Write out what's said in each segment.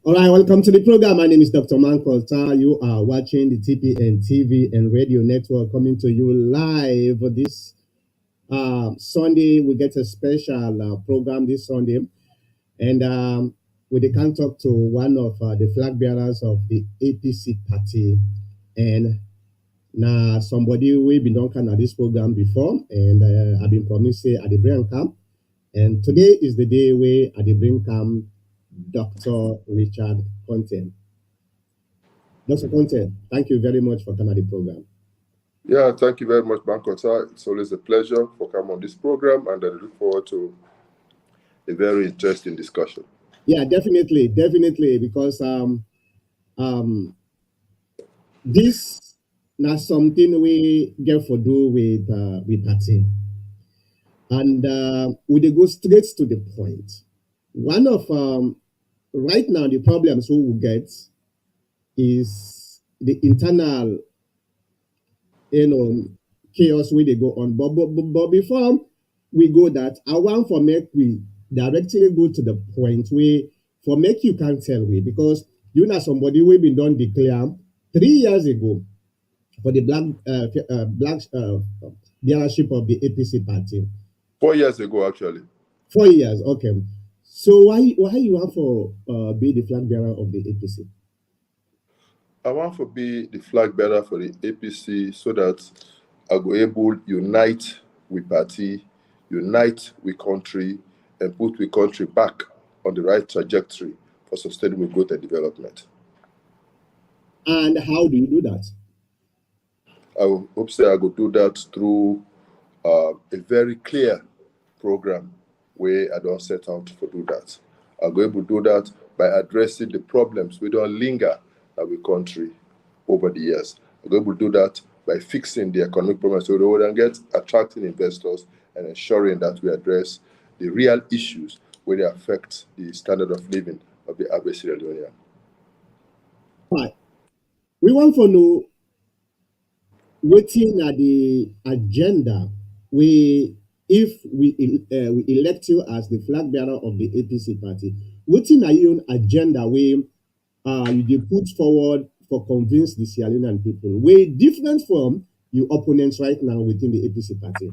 All right, welcome to the program. My name is Dr. Man Konteh. You are watching the TPN TV and radio network coming to you live this Sunday. We get a special program this Sunday, and we can talk to one of the flag bearers of the APC party, and now somebody we've been on kind of this program before, and I've been promised say at the brain camp, and today is the day where at the brain camp, Dr. Richard Konteh. Dr. Konteh, thank you very much for coming on the program. Yeah, thank you very much, Bankota. It's always a pleasure for coming on this program, and I look forward to a very interesting discussion. Yeah, definitely, because this not something we get for do with party, and we go straight to the point. One of right now the problems we will get is the internal, chaos where they go on. But before we go that, I want for make we directly go to the point where for make you can't tell we because you know somebody we been done declare 3 years ago for the black leadership of the APC party. 4 years ago, actually. 4 years, okay. So why you want for be the flag bearer of the APC? I want to be the flag bearer for the APC so that I go able unite with party, unite with country, and put the country back on the right trajectory for sustainable growth and development. And how do you do that? I hope say I go do that through a very clear program where I don't set out to do that. I'll go able to do that by addressing the problems we don't linger our country over the years. I'll go able to do that by fixing the economic problems so we can get attracting investors and ensuring that we address the real issues where they affect the standard of living of the average Sierra Leonean. Right. We want to know waiting at the agenda if we elect you as the flag bearer of the APC party, waiting at your agenda where you put forward for convince the Sierra Leonean people, way different from your opponents right now within the APC party?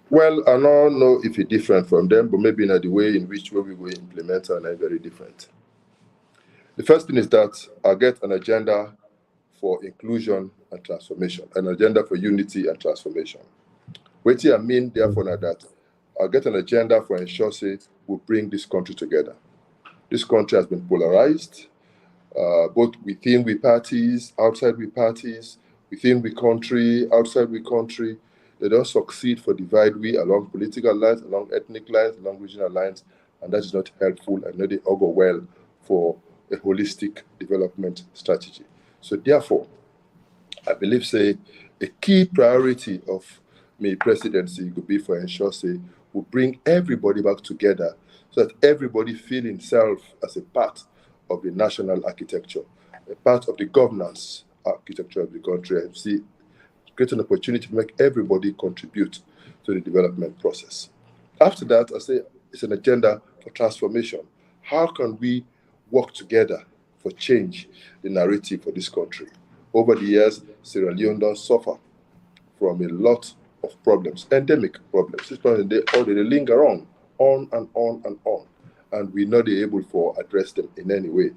Well, I don't know if it's different from them, but maybe in the way in which we will implement are very different. The first thing is that I get an agenda for inclusion and transformation, an agenda for unity and transformation. What I mean, therefore, that I get an agenda for ensure say we bring this country together. This country has been polarized, both within we parties, outside we parties, within we country, outside we country. They don't succeed for divide we along political lines, along ethnic lines, along regional lines, and that is not helpful and not they augur well for a holistic development strategy. So therefore, I believe say a key priority of my presidency could be for ensure say we bring everybody back together so that everybody feel himself as a part of the national architecture, a part of the governance architecture of the country, and see create an opportunity to make everybody contribute to the development process. After that, I say it's an agenda for transformation. How can we work together for change the narrative for this country? Over the years, Sierra Leone don't suffer from a lot of problems, endemic problems. These problems they linger on and on and on, and we're not able to address them in any way.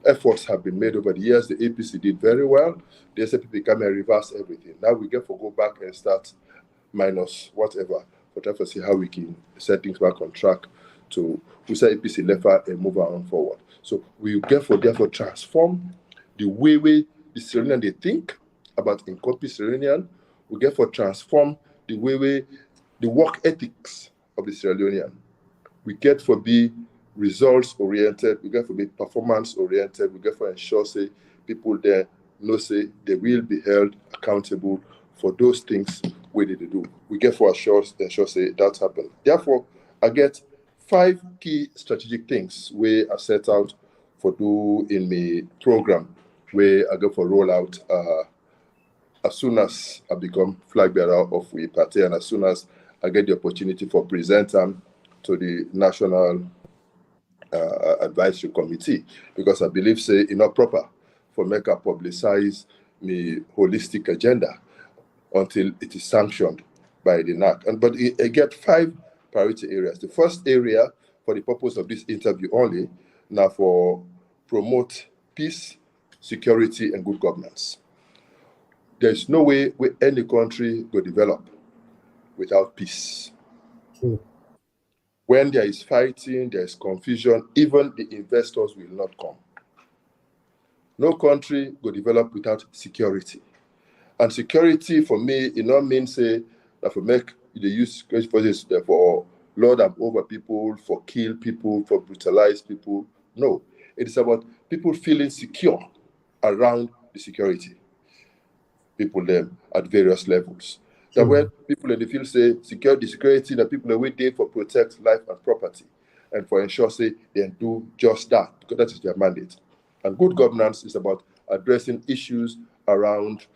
Efforts have been made over the years. The APC did very well. The SAPP come and reverse everything. Now we get to go back and start minus whatever, to see how we can set things back on track to push APC left and move on forward. So we get for therefore transform the way the Sierra Leonean they think about encompass Sierra Leonean. We get for transform the way the work ethics of the Sierra Leonean. We get for be results oriented, we get for be performance oriented, we get for ensure say people there know say they will be held accountable for those things we need to do. We get for ensure say that happen. Therefore, I get 5 key strategic things where I set out for do in my program where I go for rollout as soon as I become flag bearer of we party and as soon as I get the opportunity for present them to the national advisory committee, because I believe say it's not proper for make a publicize the holistic agenda until it is sanctioned by the NAC. But it get 5 priority areas. The first area, for the purpose of this interview only, now for promote peace, security, and good governance. There's no way where any country will develop without peace. True. When there is fighting, there is confusion, even the investors will not come. No country will develop without security. And security for me, it not mean say that for make the use forces for lord and over people, for kill people, for brutalize people. No, it is about people feeling secure around the security. People them at various levels. That when people in the field say security, that people are waiting for protect life and property, and for ensure say they do just that, because that is their mandate. And good governance is about addressing issues around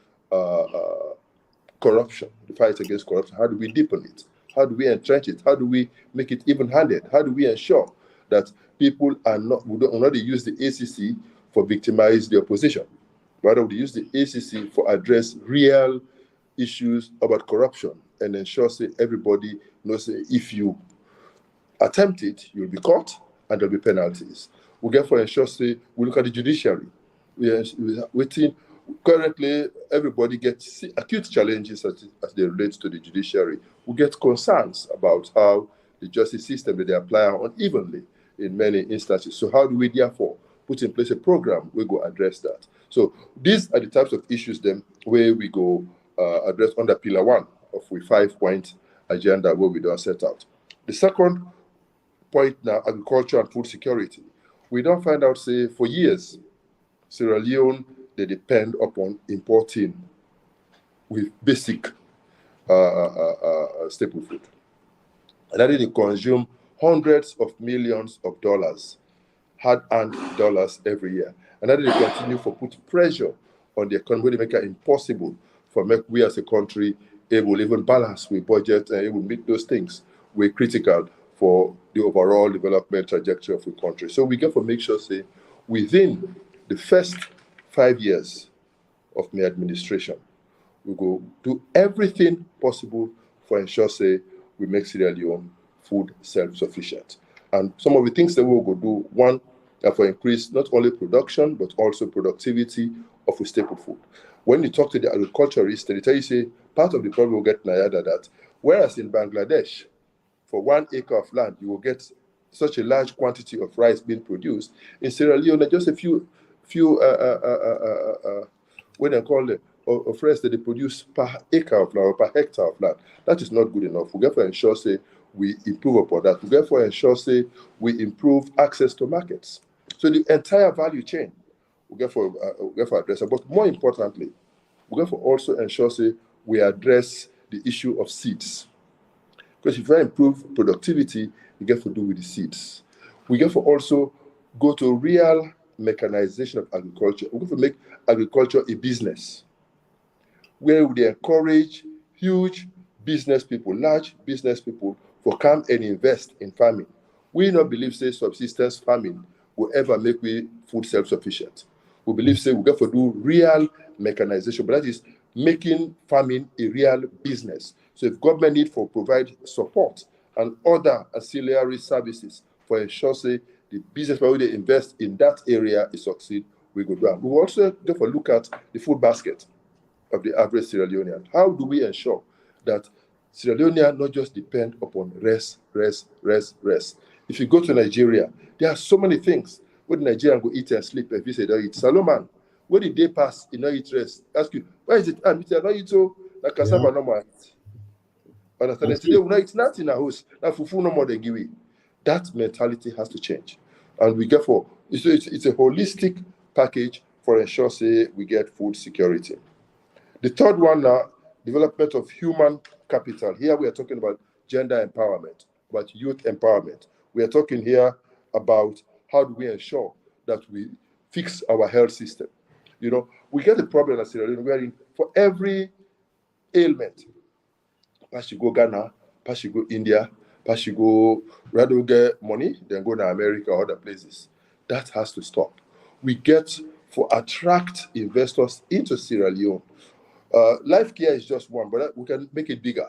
corruption, the fight against corruption. How do we deepen it? How do we entrench it? How do we make it even-handed? How do we ensure that people are not, we don't not use the ACC for victimize the opposition? Rather, we use the ACC for address real issues about corruption and ensure say everybody knows say if you attempt it, you'll be caught and there'll be penalties. We therefore ensure say we look at the judiciary. We are waiting. Currently, everybody gets acute challenges as they relate to the judiciary. We get concerns about how the justice system that they apply unevenly in many instances. So how do we therefore put in place a program we go address that? So these are the types of issues then where we go address under pillar 1 of the 5-point agenda where we don't set out. The second point now, agriculture and food security. We don't find out, say, for years, Sierra Leone, they depend upon importing with basic staple food. And that they consume hundreds of millions of dollars, hard-earned dollars every year. And that they continue for put pressure on the economy to make it impossible for make we as a country able even balance with budget and able meet those things. We're critical for the overall development trajectory of the country. So we get to make sure, say, within the first 5 years of my administration, we go do everything possible for ensure, say, we make Sierra Leone food self-sufficient. And some of the things that we will go do, one, for increase not only production, but also productivity of a staple food. When you talk to the agriculturists, they tell you, say, part of the problem we'll get Nayada that, whereas in Bangladesh, for 1 acre of land, you will get such a large quantity of rice being produced. In Sierra Leone, just a few what they call it, of rice that they produce per acre of land or per hectare of land. That is not good enough. We therefore ensure, say, we improve upon that. We therefore ensure, say, we improve access to markets. So the entire value chain, we therefore address it. But more importantly, we therefore also ensure, say, we address the issue of seeds. Because if you improve productivity, you get to do with the seeds. We get to also go to real mechanization of agriculture. We get to make agriculture a business where we encourage huge business people, large business people, for come and invest in farming. We not believe, say, subsistence farming will ever make we food self-sufficient. We believe, say, we get to do real mechanization, but that is making farming a real business. So if government need for provide support and other ancillary services for ensure, say, the business where they invest in that area is succeed, we go down. We will also go for look at the food basket of the average Sierra Leonean. How do we ensure that Sierra Leonean not just depend upon rest? If you go to Nigeria, there are so many things where the Nigerian go eat and sleep. If you say they eat Salomon, where did they pass? You know, eat rest. Ask you, why is it? I not eat so like cassava no more. Understand? Today we not eat nothing in our house. Now fufu no more they give it. That mentality has to change, and we get for it's a holistic package for ensure, say, we get food security. The third one now, development of human capital. Here we are talking about gender empowerment, about youth empowerment. We are talking here about how do we ensure that we fix our health system. You know, we get the problem at Sierra Leone wherein for every ailment, pass you go Ghana, pass you go India, Pass you go, rather get money than go to America or other places. That has to stop. We get for attract investors into Sierra Leone. Life care is just one, but we can make it bigger.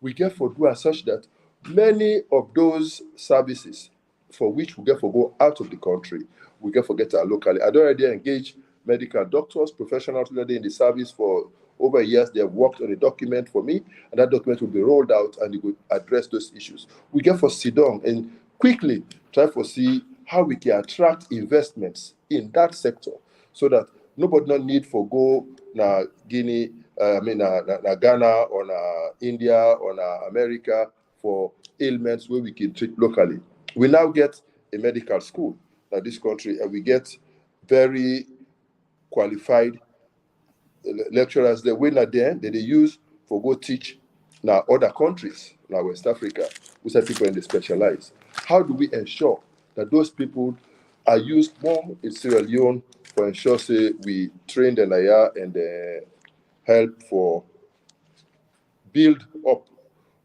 We get for do as such that many of those services for which we get for go out of the country, we get for get locally. I don't already engage medical doctors, professionals already in the service for over years. They have worked on a document for me, and that document will be rolled out and it will address those issues. We get for sit down and quickly try for see how we can attract investments in that sector so that nobody no need for go na Guinea, na Ghana or na India or na America for ailments where we can treat locally. We now get a medical school in this country, and we get very qualified lecturers there. When are there, they use for go teach now other countries, now West Africa, we say people in the specialize. How do we ensure that those people are used more in Sierra Leone for ensure say we train the Naya and help for build up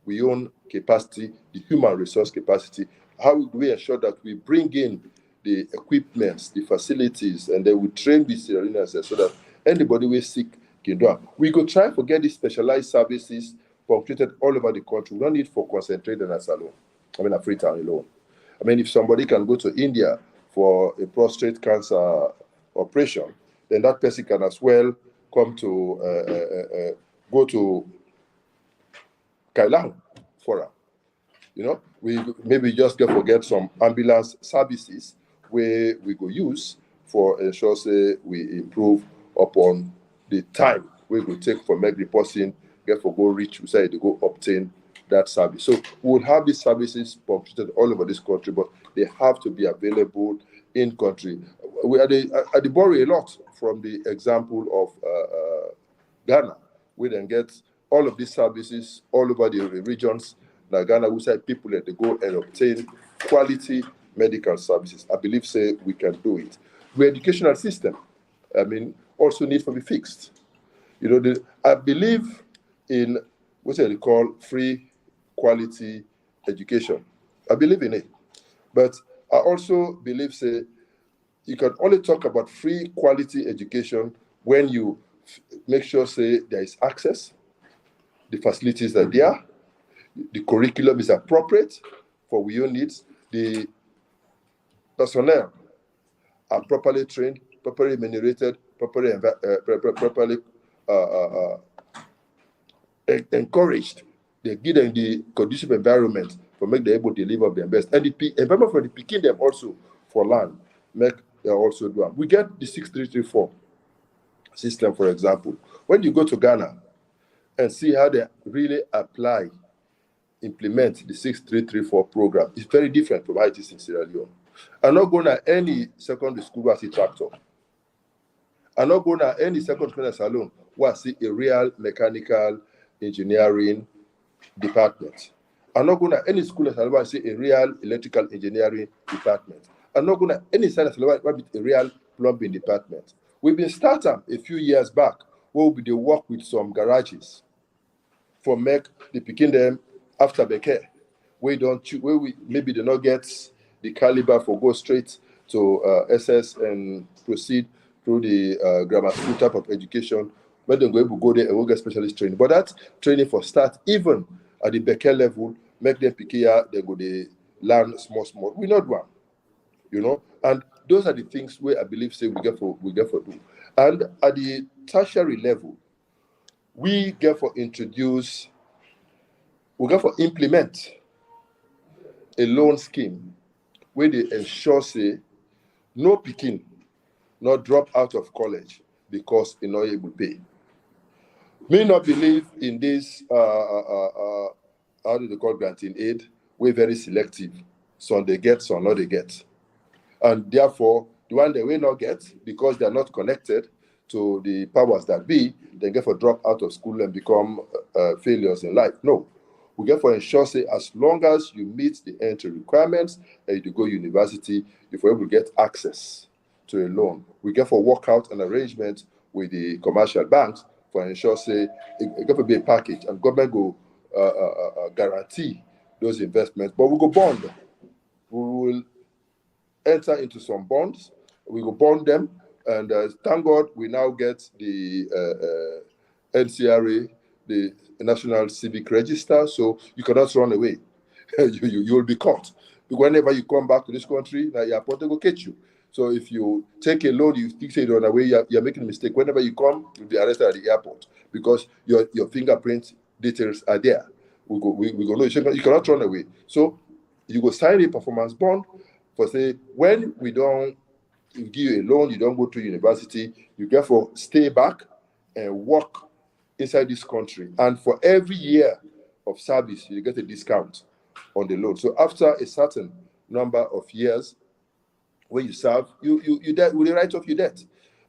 we own capacity, the human resource capacity. How do we ensure that we bring in the equipments, the facilities, and then we train the Sierra Leoneans so that anybody we sick can do it. We go try to get these specialized services completed all over the country. We don't need for concentrate in a salon. A Freetown alone. If somebody can go to India for a prostate cancer operation, then that person can as well come to go to Kailang for her. We maybe just forget some ambulance services where we go use for ensure say we improve upon the time we go take for make the person get for go reach, we say to go obtain that service. So we will have these services completed all over this country, but they have to be available in country. We are the borrow a lot from the example of Ghana. We then get all of these services all over the regions. Now Ghana, we say people that they go and obtain quality medical services. I believe say we can do it. The educational system, also needs to be fixed. I believe in what they call free quality education. I believe in it. But I also believe say you can only talk about free quality education when you make sure say there is access, the facilities are there, the curriculum is appropriate for your needs, the personnel are properly trained, properly remunerated, properly encouraged. They give them the conducive environment for make them able to deliver their best. And the environment for the picking them also for land, make they also do it. We get the 6334 system, for example. When you go to Ghana and see how they really implement the 6334 program, it's very different from how it is in Sierra Leone. I'm not going to any secondary school where I see tractor. I'm not going to any secondary salon where I see a real mechanical engineering department. I'm not going to any school where I see a real electrical engineering department. I'm not going to any salon where I see a real plumbing department. We've been starting a few years back where we work with some garages for make the picking them after the care. We maybe they not get the caliber for go straight to SS and proceed through the grammar school type of education. When they go there and will get specialist training. But that training for start, even at the Becker level, make them pick here, they go they learn small. We not one, And those are the things where I believe say we get for do. And at the tertiary level, we get for implement a loan scheme where they ensure say no picking, not drop out of college because you're not able to pay. May not believe in this how do they call granting aid? We're very selective. Some they get, some not they get. And therefore, the one they will not get, because they're not connected to the powers that be, they get for drop out of school and become failures in life. No. We get for ensure, say, as long as you meet the entry requirements and you go university, if we're able to get access to a loan. We get for work out an arrangement with the commercial banks for ensure, say, it got to be a package, and government go guarantee those investments. But we go bond. We will enter into some bonds. We go bond them, and thank God we now get the NCRA, the National Civic Register, so you cannot run away. You will be caught. Whenever you come back to this country, now your airport will catch you. So if you take a loan, you think you run away, you're making a mistake. Whenever you come, you'll be arrested at the airport because your fingerprint details are there. We go know you cannot run away. So you go sign a performance bond for say when we don't give you a loan, you don't go to university, you therefore stay back and work inside this country. And for every year of service, you get a discount on the loan. So after a certain number of years when you serve, you debt will write off your debt.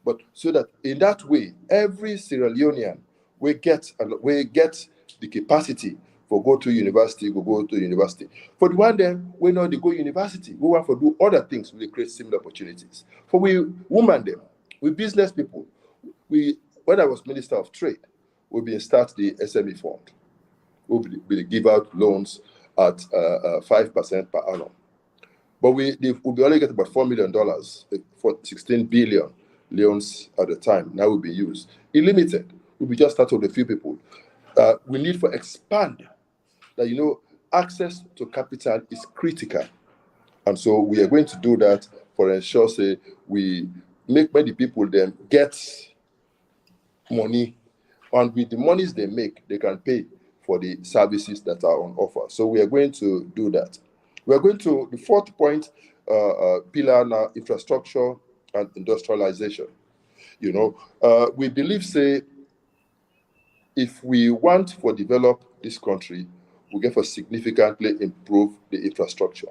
But so that in that way, every Sierra Leonean will get the capacity for go to university, go to university. For the one them, we know they go university, we want to do other things, we create similar opportunities. For we women them, we business people, when I was Minister of Trade, we been start the SME fund. We'll give out loans at 5% per annum. But we only get about $4 million for 16 billion loans at the time. Now will be used. Limited. We just start with a few people. We need for expand that access to capital is critical. And so we are going to do that for ensure say we make many people then get money, and with the monies they make, they can pay for the services that are on offer. So we are going to do that. We are going to the fourth point, pillar now, infrastructure and industrialization. We believe say if we want to develop this country, we get to significantly improve the infrastructure.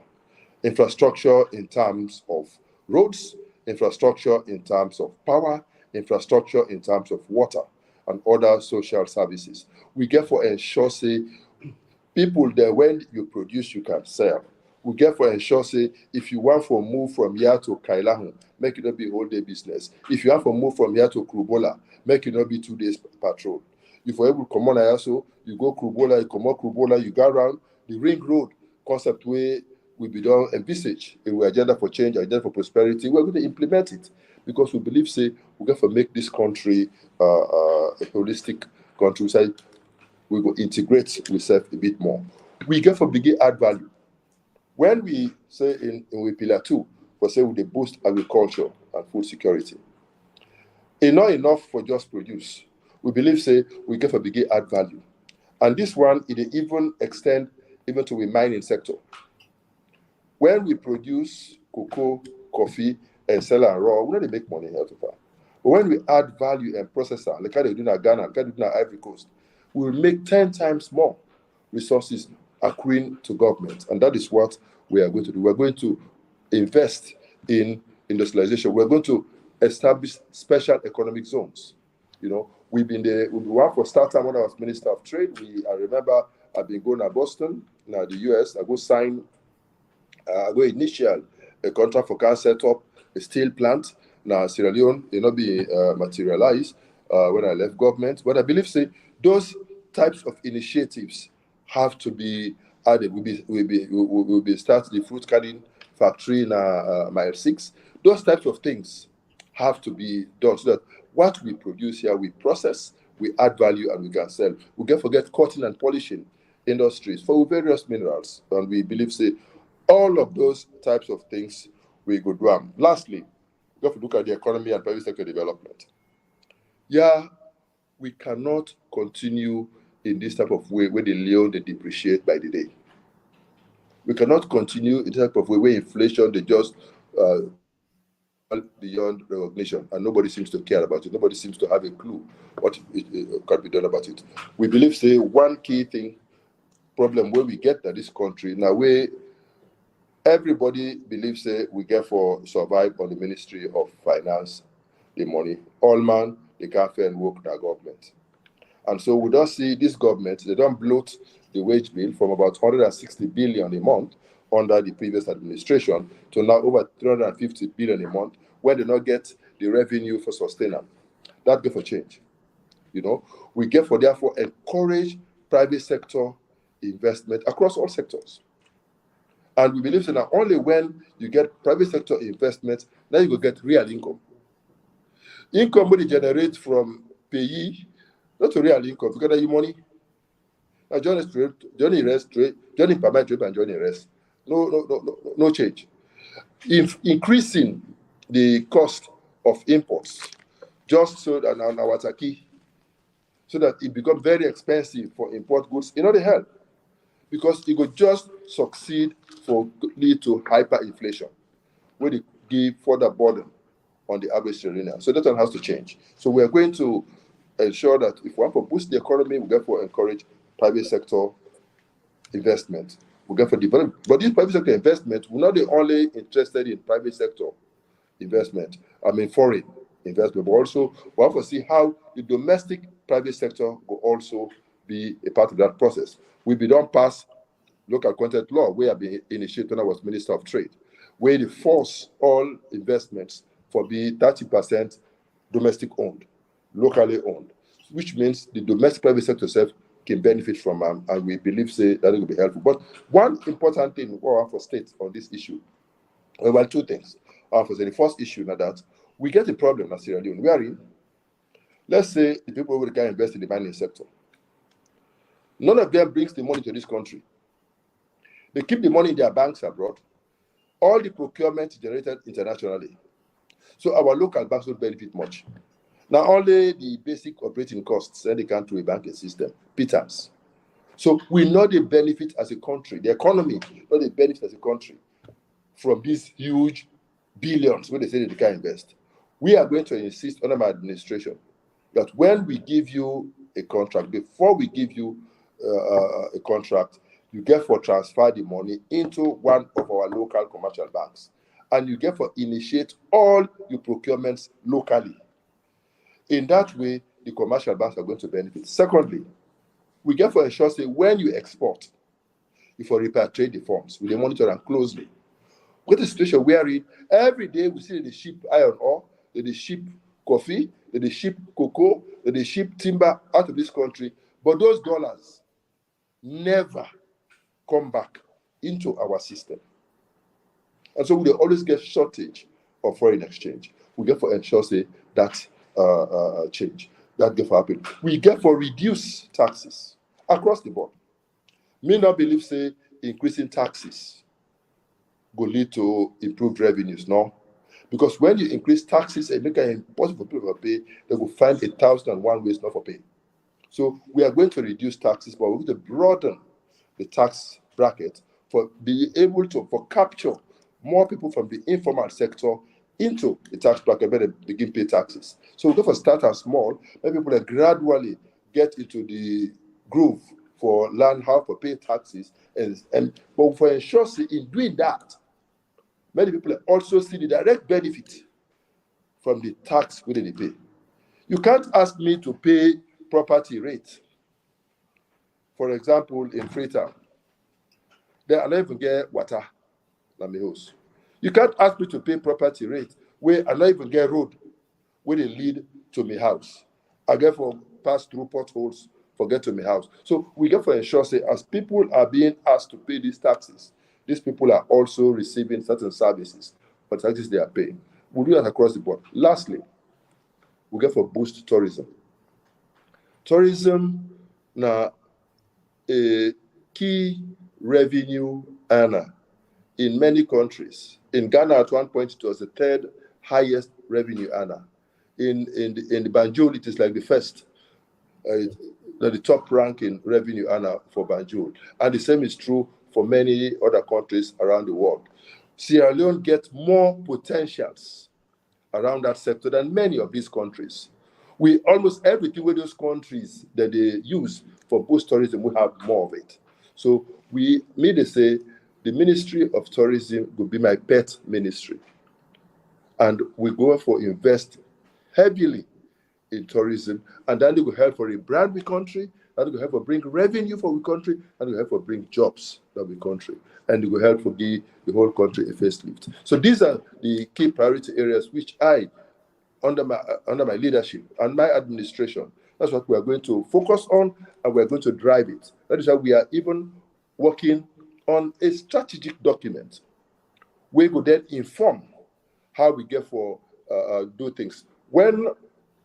Infrastructure in terms of roads, infrastructure in terms of power, infrastructure in terms of water and other social services. We get for ensure say people there when you produce you can sell. We get for ensure say if you want to move from here to Kailahun, make it not be whole day business. If you want to move from here to Krubola, make it not be 2 days patrol. If you're able to come on Ayaso, you go Krubola, you come on Krubola, you go around the ring road concept way we be done envisage a agenda for change, agenda for prosperity. We're going to implement it because we believe say we got to make this country a holistic country. So we go integrate ourselves a bit more. We get for begin add value. When we say in pillar 2, we say we boost agriculture and food security. It's not enough for just produce. We believe say we get for begin add value. And this one, it even extend even to the mining sector. When we produce cocoa, coffee, and sell and raw, we don't make money out of that. But when we add value and processor, like how they do in Ghana, like how they do in Ivory Coast, we will make 10 times more resources accruing to government. And that is what we are going to do. We're going to invest in industrialization. We're going to establish special economic zones. We've been one for startup when I was Minister of Trade. I remember I've been going to Boston, now the US, I go initial a contract for can set up a steel plant. Now Sierra Leone, not be materialized when I left government. But I believe say those types of initiatives have to be added. We'll be start the fruit canning factory in mile 6. Those types of things have to be done so that what we produce here, we process, we add value, and we can sell. We can't forget cutting and polishing industries for various minerals, and we believe say all of those types of things we could do. Lastly, we have to look at the economy and private sector development. Yeah, we cannot continue in this type of way where the leo they depreciate by the day. We cannot continue in this type of way where inflation they just beyond recognition, and nobody seems to care about it. Nobody seems to have a clue what can be done about it. We believe say one key problem where we get that this country now where everybody believes we get for survive on the Ministry of Finance, the money. All man, they can't fair and work in our government. And so we don't see this government, they don't bloat the wage bill from about 160 billion a month under the previous administration to now over 350 billion a month, where they not get the revenue for sustainable. That get for change. We get for therefore encourage private sector investment across all sectors. And we believe that not only when you get private sector investment, then you will get real income. Income will generate from payee, not to real income, because you money. Now Johnny rest trade, Johnny permit trade and Johnny rest. No change. If increasing the cost of imports, just so that our Taki, so that it becomes very expensive for import goods, they help. Because it could just succeed for lead to hyperinflation, where they give further burden on the average Sierra Leonean. So that one has to change. So we are going to ensure that if we want to boost the economy, we therefore encourage private sector investment. We get for development. But this private sector investment, we're not the only interested in private sector investment, foreign investment, but also we have to see how the domestic private sector will also be a part of that process. We be done pass local content law, where I've been initiated when I was Minister of Trade, where they force all investments for be 30% domestic owned, locally owned, which means the domestic private sector itself can benefit from them, and we believe that it will be helpful. But one important thing we have for state on this issue, well, two things. The first issue now that we get a problem in Sierra Leone. We are in, let's say the people who can invest in the mining sector. None of them brings the money to this country. They keep the money in their banks abroad. All the procurement generated internationally. So our local banks don't benefit much. Now only the basic operating costs send the country a banking system, pittance. So we know the benefit as a country, the economy, not the benefit as a country from these huge billions where they say they can invest. We are going to insist under my administration that when we give you a contract, before we give you a contract, you get for transfer the money into one of our local commercial banks, and you get for initiate all your procurements locally. In that way, the commercial banks are going to benefit. Secondly, we get for ensure say when you export, you for repatriate the funds, we monitor them closely. What is the situation we are in? Every day we see they ship iron ore, they ship coffee, they ship cocoa, they ship timber out of this country, but those dollars never come back into our system. And so we always get shortage of foreign exchange. We get for ensure say that change. That get for happen. We get for reduce taxes across the board. Me not believe say increasing taxes will lead to improved revenues, no. Because when you increase taxes and make it impossible for people to pay, they will find 1,001 ways not for pay. So we are going to reduce taxes, but we're going to broaden the tax bracket for being able to capture more people from the informal sector into the tax bracket where they begin pay taxes. So we go for start as small, let people gradually get into the groove for learn how to pay taxes, but for ensure in doing that, many people also see the direct benefit from the tax within they pay. You can't ask me to pay property rate. For example, in Freetown, they are not even get water, like my house. You can't ask me to pay property rate where I not even get road where they lead to my house. I get for pass through potholes for get to my house. So we get for ensure say as people are being asked to pay these taxes, these people are also receiving certain services for taxes they are paying. We'll do that across the board. Lastly, we get for boost tourism. Tourism now a key revenue earner in many countries. In Ghana, at one point, it was the third highest revenue earner. In the Banjul, it is like the first, the top ranking revenue earner for Banjul. And the same is true for many other countries around the world. Sierra Leone gets more potentials around that sector than many of these countries. We almost everything with those countries that they use for boost tourism, we have more of it. So they say the Ministry of Tourism will be my pet ministry. And we go for invest heavily in tourism, and then it will help for a brand the country, and it will help for bring revenue for the country, and it will help for bring jobs for the country, and it will help for give the whole country a facelift. So these are the key priority areas which I, under my leadership and my administration, that's what we are going to focus on, and and we're going to drive it. That is why we are even working on a strategic document. We could then inform how we get for do things. When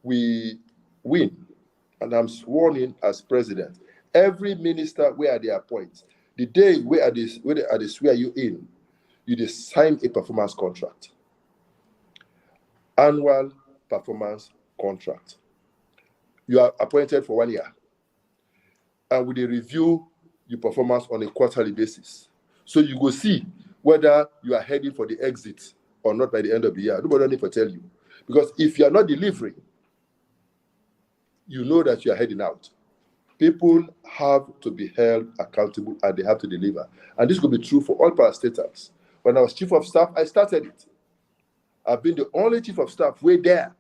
we win, and I'm sworn in as president, every minister where they appoint, the day where they swear you in, you just sign a performance contract. Annual performance contract. You are appointed for 1 year, and we review your performance on a quarterly basis. So you go see whether you are heading for the exit or not by the end of the year. Nobody need to tell you. Because if you are not delivering, you know that you are heading out. People have to be held accountable and they have to deliver. And this will be true for all parastatals. When I was chief of staff, I started it. I've been the only chief of staff way there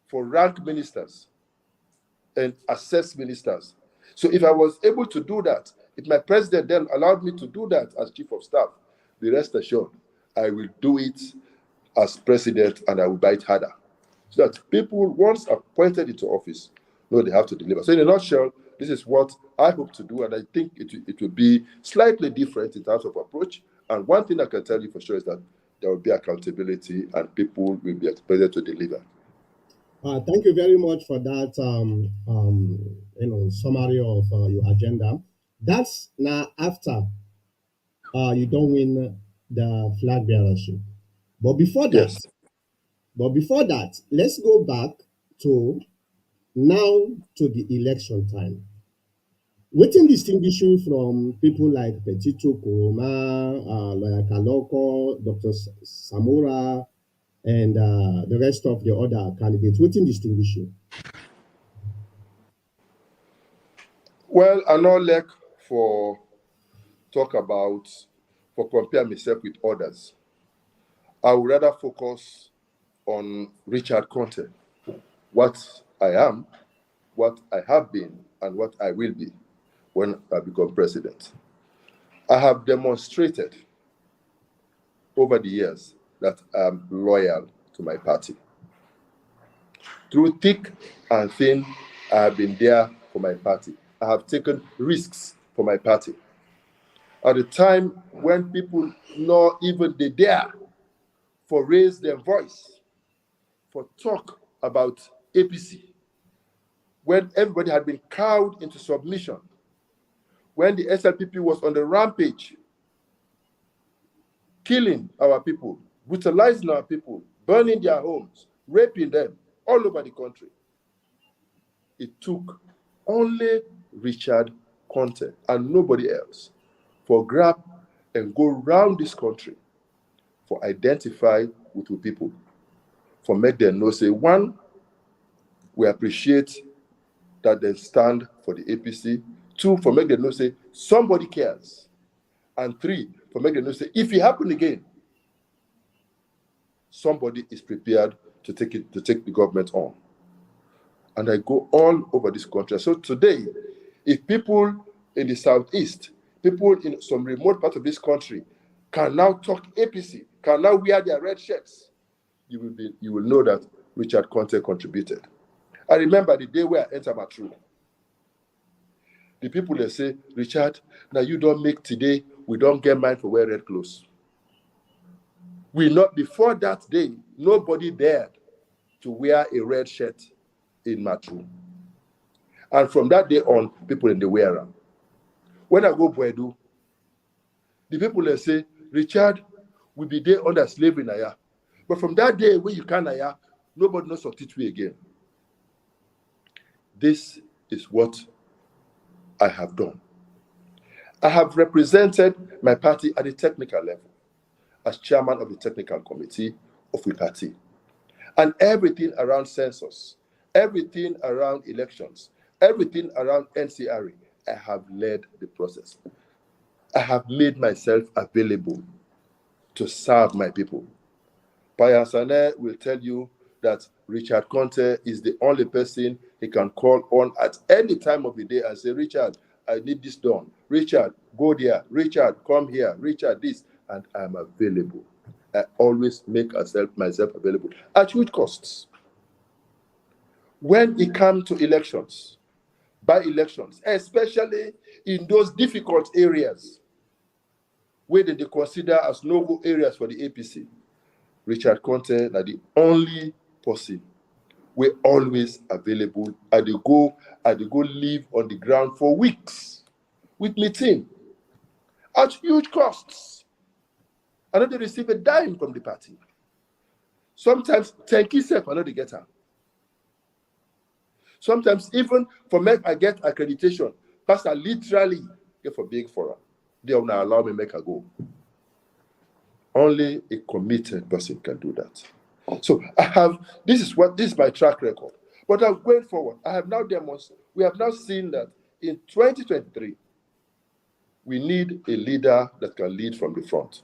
for rank ministers and assess ministers. So if I was able to do that, if my president then allowed me to do that as chief of staff, be rest assured, I will do it as president and I will bite harder. So that people, once appointed into office, know they have to deliver. So in a nutshell, this is what I hope to do, and I think it will be slightly different in terms of approach. And one thing I can tell you for sure is that there will be accountability and people will be expected to deliver. Thank you very much for that summary of your agenda. That's now after you don't win the flag bearership. But before that, Yes. let's go back to now to the election time. Wetin distinguish you from people like Petito Kuroma, Lawyer Kaloko, Dr. Samora, and the rest of the other candidates? Wetin distinguish you? Well, I not like for talk about for compare myself with others. I would rather focus on Richard Konteh, what I am, what I have been, and what I will be when I become president. I have demonstrated over the years that I'm loyal to my party. Through thick and thin, I have been there for my party. I have taken risks for my party. At a time when people not even they dare for raise their voice, for talk about APC, when everybody had been cowed into submission, when the SLPP was on the rampage, killing our people, brutalizing our people, burning their homes, raping them all over the country. It took only Richard Konteh and nobody else for grab and go round this country for identify with the people, for make them know, say, one, we appreciate that they stand for the APC. Two, for make them know, say, somebody cares. And three, for make them know, say, if it happen again, somebody is prepared to take the government on. And I go all over this country. So today, if people in the Southeast, people in some remote part of this country can now talk APC, can now wear their red shirts, you will know that Richard Konteh contributed. I remember the day where I entered Matru. The people they say, Richard, now you don't make today, we don't get mine for wear red clothes. We not before that day, nobody dared to wear a red shirt in Matru. And from that day on, people in the wear them. When I go Bwedu, the people they say, Richard, we be there under slavery Naya. But from that day when you can Naya, nobody knows what it will again. This is what I have done. I have represented my party at the technical level as chairman of the technical committee of the party. And everything around census, everything around elections, everything around NCRE, I have led the process. I have made myself available to serve my people. Payasane will tell you that Richard Konteh is the only person he can call on at any time of the day and say, Richard, I need this done. Richard, go there. Richard, come here. Richard, this. And I'm available. I always make myself available at huge costs. When it comes to elections, by elections, especially in those difficult areas where they consider as no-go areas for the APC. Richard Konteh na the only person we always available. I dey go live on the ground for weeks with my team at huge costs. I know they receive a dime from the party. Sometimes 10K self, I know they get her. Sometimes even for make I get accreditation, pastor literally get for big for her. They will not allow me make her go. Only a committed person can do that. So this is my track record. But I'm going forward. We have now seen that in 2023, we need a leader that can lead from the front.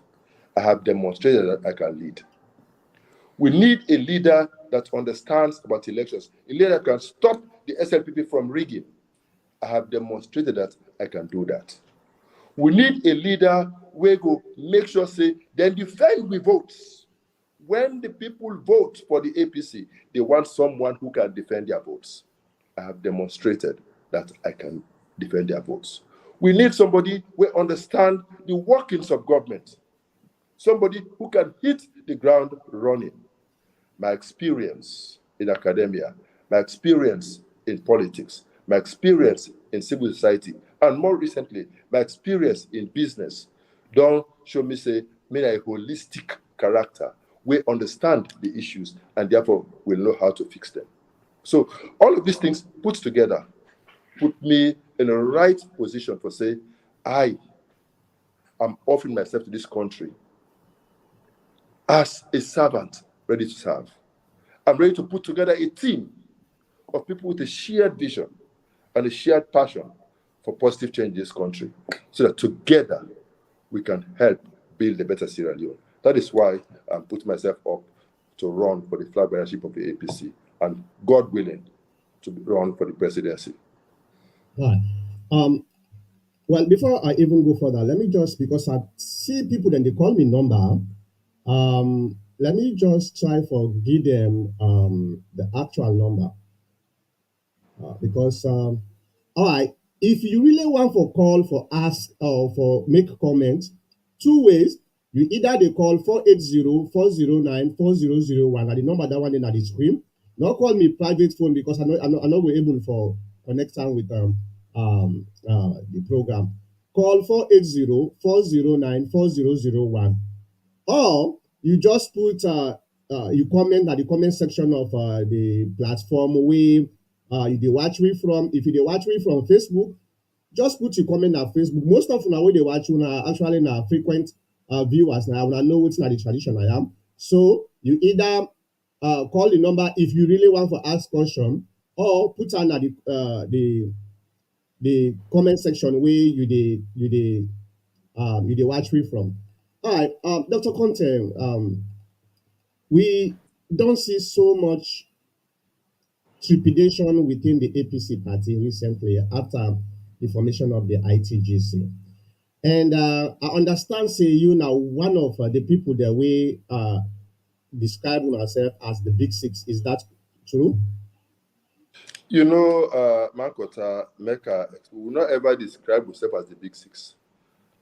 I have demonstrated that I can lead. We need a leader that understands about elections, a leader that can stop the SLPP from rigging. I have demonstrated that I can do that. We need a leader who go make sure say, then defend with votes. When the people vote for the APC, they want someone who can defend their votes. I have demonstrated that I can defend their votes. We need somebody who understands the workings of government, somebody who can hit the ground running. My experience in academia, my experience in politics, my experience in civil society, and more recently, my experience in business don't show me say, me a holistic character. We understand the issues and therefore will know how to fix them. So all of these things put together put me in the right position for say, I am offering myself to this country as a servant ready to serve. I'm ready to put together a team of people with a shared vision and a shared passion for positive change in this country so that together we can help build a better Sierra Leone. That is why I'm putting myself up to run for the flag bearership of the APC and, God willing, to run for the presidency. All right. Well, before I even go further, let me just, because I see people then they call me number, let me just try for give them the actual number. Because all right, if you really want for call for ask or for make comments, two ways. You either they call 480-409-4001 at the number that one in at the screen. Not call me private phone because I know we're able for connection with the program. Call 480-409-4001. Or you just put you comment at the comment section of the platform where you watch me from. If you watch me from Facebook, just put your comment on Facebook. Most of them where they watch you now actually now frequent viewers now. I know what's not the tradition I am. So you either call the number if you really want to ask question, or put on the comment section where you watch me from. All right, Dr. Konteh, we don't see so much trepidation within the APC party recently after the formation of the ITGC. And I understand, say, you now one of the people that we describe ourselves as the Big Six. Is that true? You know, Mankota, Mecca, we will not ever describe ourselves as the Big Six.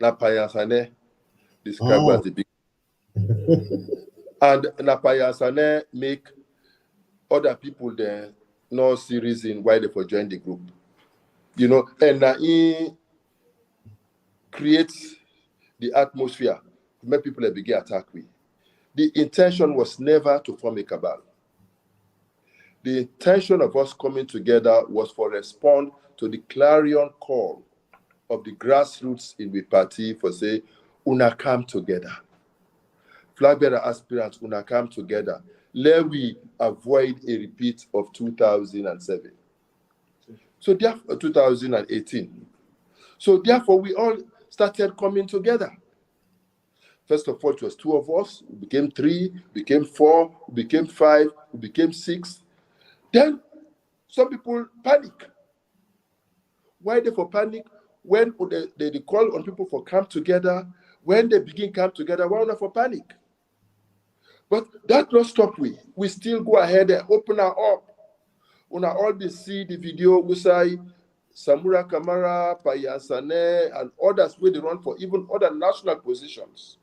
Napayasane describe us as the Big And Napayasane make other people there no see reason why they for join the group. You know, and he creates the atmosphere to make people begin attack we. The intention was never to form a cabal. The intention of us coming together was for respond to the clarion call of the grassroots in the party for say, una come together. Flag bearer aspirants, una come together. Let we avoid a repeat of 2007. So therefore, 2018. So therefore, we all started coming together. First of all, it was two of us. We became three, became four, we became five, we became six. Then some people panic. Why they for panic? When they call on people for come together, when they begin come together, why not for panic? But that not stop we. We still go ahead and open our up. When I all see the video, we say Samura Kamara, Payansane, and others where they run for even other national positions,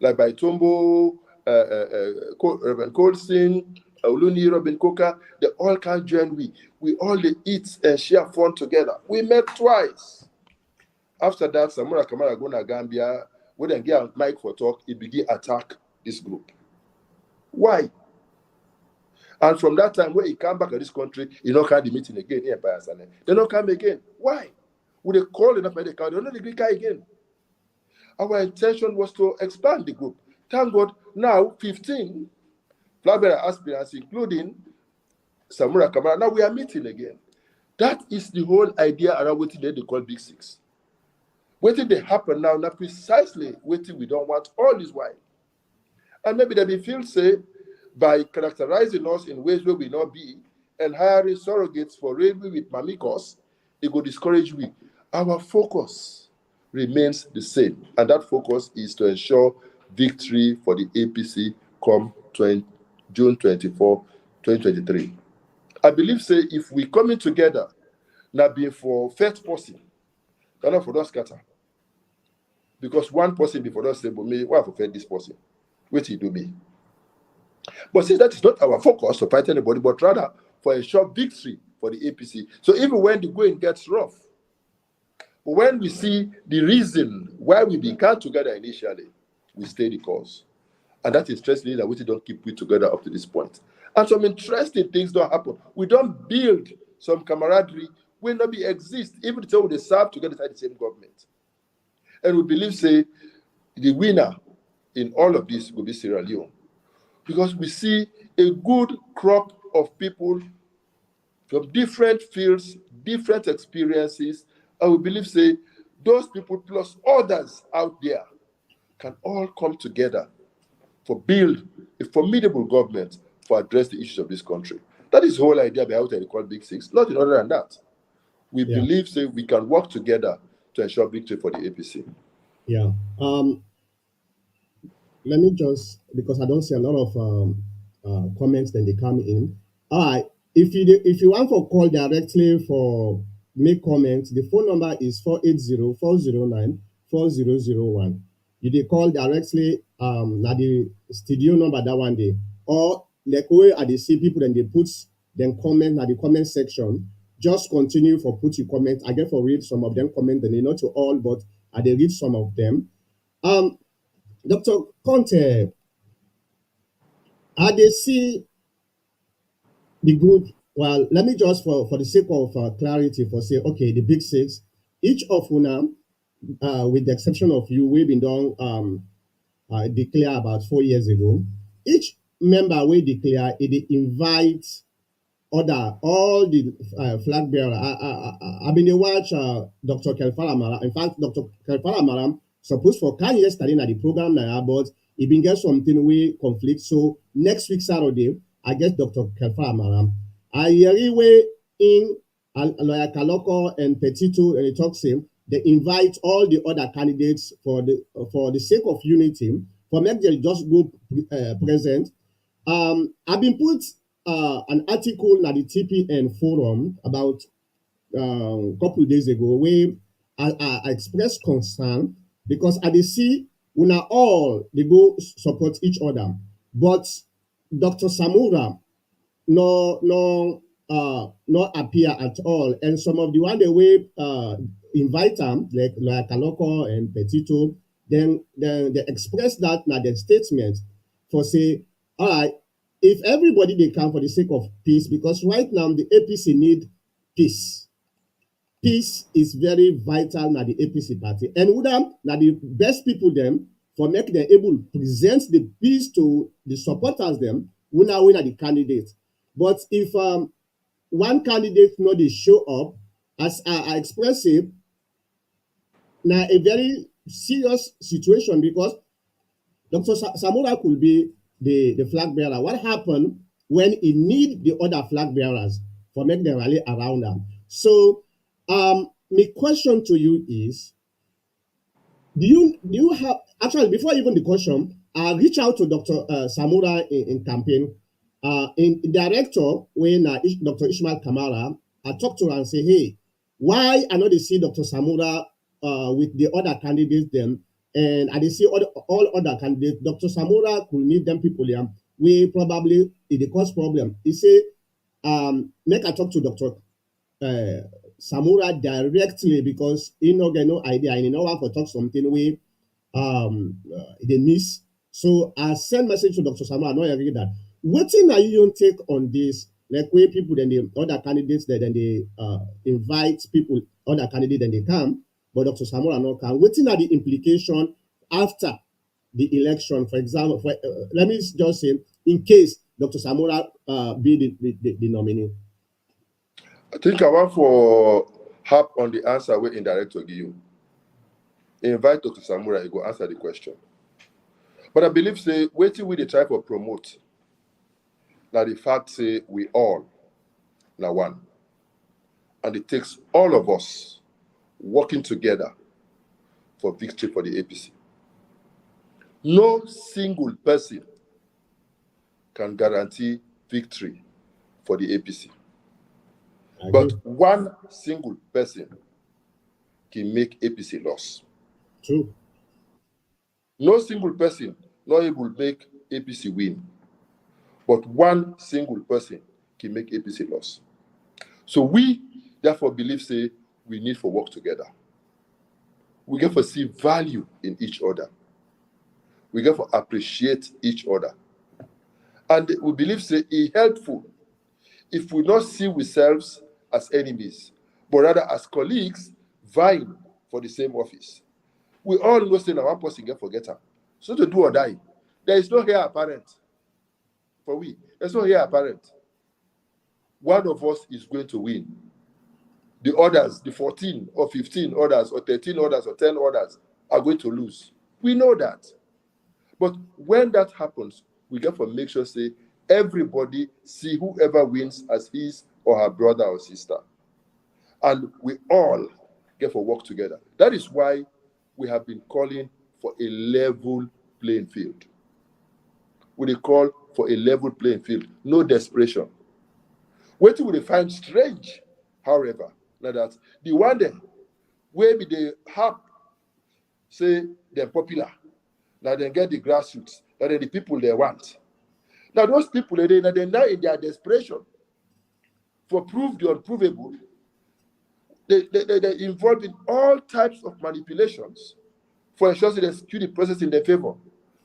like by Tombo, Reverend Colson, Oluni, Robin Coker, they all can join we. We all they eat and share fun together. We met twice. After that, Samura Kamara go to Gambia, we then get a mic for talk, he begin attack this group. Why? And from that time, when he come back to this country, he not come the meeting again here by Asane. They not come again. Why? Would they call enough medical? They don't the Greek guy again. Our intention was to expand the group. Thank God, now 15 flag bearer aspirants, including Samura Kamara. Now we are meeting again. That is the whole idea around what they call Big Six. What did they happen now? Now precisely what we don't want all this while. And maybe they feel say by characterizing us in ways where we not be and hiring surrogates for railway with mamikos, it will discourage we. Our focus remains the same, and that focus is to ensure victory for the APC come June 24, 2023. I believe, say, if we coming together, now being for first person, not for us scatter. Because one person before us say, but me, why for this person? Wait till you do me. But since that is not our focus to fight anybody, but rather for a short victory for the APC. So even when the going gets rough, but when we see the reason why we began together initially, we stay the course. And that is interesting that we don't keep it together up to this point. And some interesting things don't happen. We don't build some camaraderie will not be exist, even though they serve together inside the same government. And we believe, say, the winner in all of this will be Sierra Leone. Because we see a good crop of people from different fields, different experiences, and we believe, say, those people plus others out there can all come together for build a formidable government for address the issues of this country. That is the whole idea behind what I call Big Six. Nothing other than that. We believe, say, we can work together to ensure victory for the APC. Yeah. Let me just, because I don't see a lot of comments then they come in. All right. If you want to call directly for make comments, the phone number is 480-409-4001. You dey call directly na the studio number that one day. Or like where I dey see people then they put then comment na the comment section. Just continue for put your comment. I get for read some of them comment, and not to all, but I dey read some of them. Dr. Konteh, I dey see the group. Well, let me just for the sake of clarity for say, okay, the Big Six, each of una, with the exception of you, we've been done declare about 4 years ago. Each member we declare, it invite all the flag bearer. I've been to watch Dr. Kelfala Mara. In fact, Dr. Kelfala Mara supposed for can yesterday at the program now, but he been get something we conflict. So next week Saturday, I guess Dr. Kelfala Mara. I hear way in lawyer Kaloko and Petito and he talks him. They invite all the other candidates for the sake of unity. For make them just go present. I've been put an article at the TPN forum about a couple of days ago where I expressed concern because I dey see una all they go support each other, but Dr. Samura no appear at all, and some of the one they way invite them like Kaloko and Petito, then they express that na their statement for say, all right, if everybody they come for the sake of peace, because right now the APC need peace. Peace is very vital na the APC party, and Udam na the best people them for make them able to present the peace to the supporters them who now win at the candidate. But if one candidate not dey show up, as I express it, now a very serious situation because Dr. Samura could be the flag bearer. What happened when he need the other flag bearers for make them rally around them? So my question to you is, do you have actually before even the question, I reach out to Dr. Samura in campaign. In director when Dr. Ishmael Kamara, I talked to her and say, hey, Why I know they see Dr. Samura with the other candidates them, and I dey see all other candidates. Dr. Samura could meet them people here. We probably it dey cause problem. He say, make I talk to Dr. Samura directly because he no get no idea and he no want to talk something we they miss. So I send message to Dr. Samura. I know agree that. Wetin na you don't take on this? Like where people then the other candidates then they invite people, other candidates then they come, but Dr. Samura no come. Wetin are the implication after the election? For example, let me just say, in case Dr. Samura be the nominee. I think I want for harp on the answer we indirect to give you. Invite Dr. Samura, he go answer the question. But I believe say waiting with the try for promote. Now the fact say we all now one. And it takes all of us working together for victory for the APC. No single person can guarantee victory for the APC. But one single person can make APC loss. True. No single person not able to make APC win. But one single person can make APC loss. So we therefore believe say we need to work together. We get to see value in each other. We get to appreciate each other. And we believe say it's helpful if we not see ourselves as enemies, but rather as colleagues vying for the same office. We all know say now one person get forgetter. So to do or die, there is no heir apparent. For we, there's no heir apparent. One of us is going to win. The others, the 14 or 15 others, or 13 others, or 10 others are going to lose. We know that. But when that happens, we get to make sure say everybody see whoever wins as his or her brother or sister. And we all get to work together. That is why we have been calling for a level playing field. We call for a level playing field, no desperation. What we find strange, however, now that the one then, where be they have, say they're popular, now they get the grassroots, now they're the people they want. Now those people, they're now in their desperation for prove the unprovable, they're involved in all types of manipulations for ensuring they secure the process in their favor.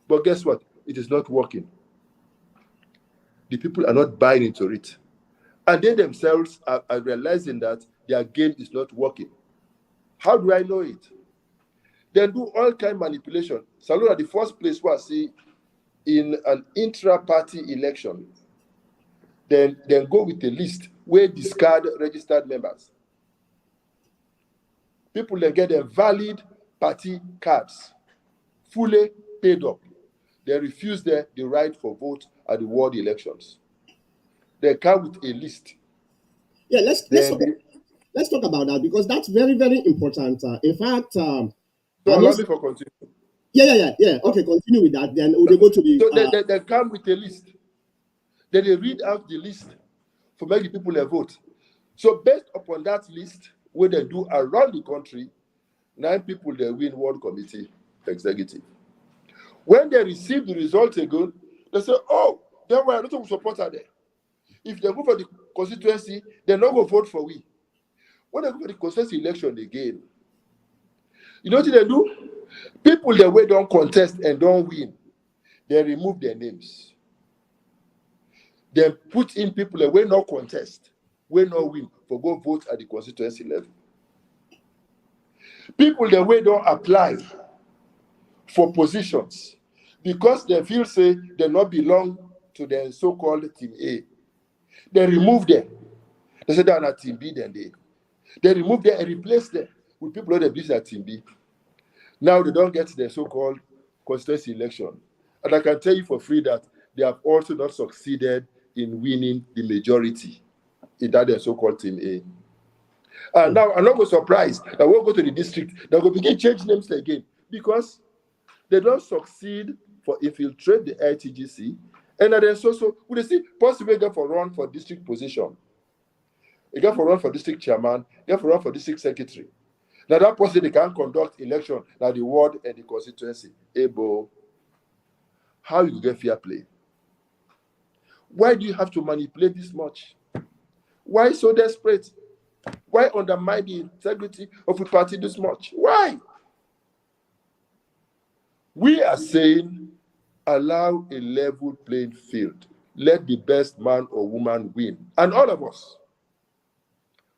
But guess what? It is not working. The people are not buying into it. And they themselves are realizing that their game is not working. How do I know it? They do all kind of manipulation. Salute at the first place where I see in an intra-party election, then go with a list where discard registered members. People then get their valid party cards, fully paid up. They refuse the right for vote at the world elections. They come with a list. Yeah, let's talk about that because that's very, very important. In fact, so allow me for continue. Yeah. Okay, continue with that. Then we'll go to the. So they come with a list. Then they read out the list for make the people vote. So based upon that list, where they do around the country, 9 people they win World Committee Executive. When they receive the result again, they say, "Oh, then we're not supporter there. If they go for the constituency, they're not going to vote for we." When they go for the constituency election again, you know what they do? People that way don't contest and don't win, they remove their names. They put in people that way not contest, way not win, for go vote at the constituency level. People that way don't apply for positions because they feel say they not belong to the so-called Team A. They remove them. They say they're not Team B, then they remove them and replace them with people who they believe are Team B. Now they don't get the so-called constituency election. And I can tell you for free that they have also not succeeded in winning the majority in that so-called Team A. And now I'm not going to surprise that we'll go to the district, they'll begin change names again because they don't succeed for infiltrate the ITGC. And then so we see possible for run for district position. You get for run for district chairman, you get for run for district secretary. Now that person they can conduct election now the ward and the constituency. Able, how you get fair play? Why do you have to manipulate this much? Why so desperate? Why undermine the integrity of a party this much? Why? We are saying allow a level playing field. Let the best man or woman win. And all of us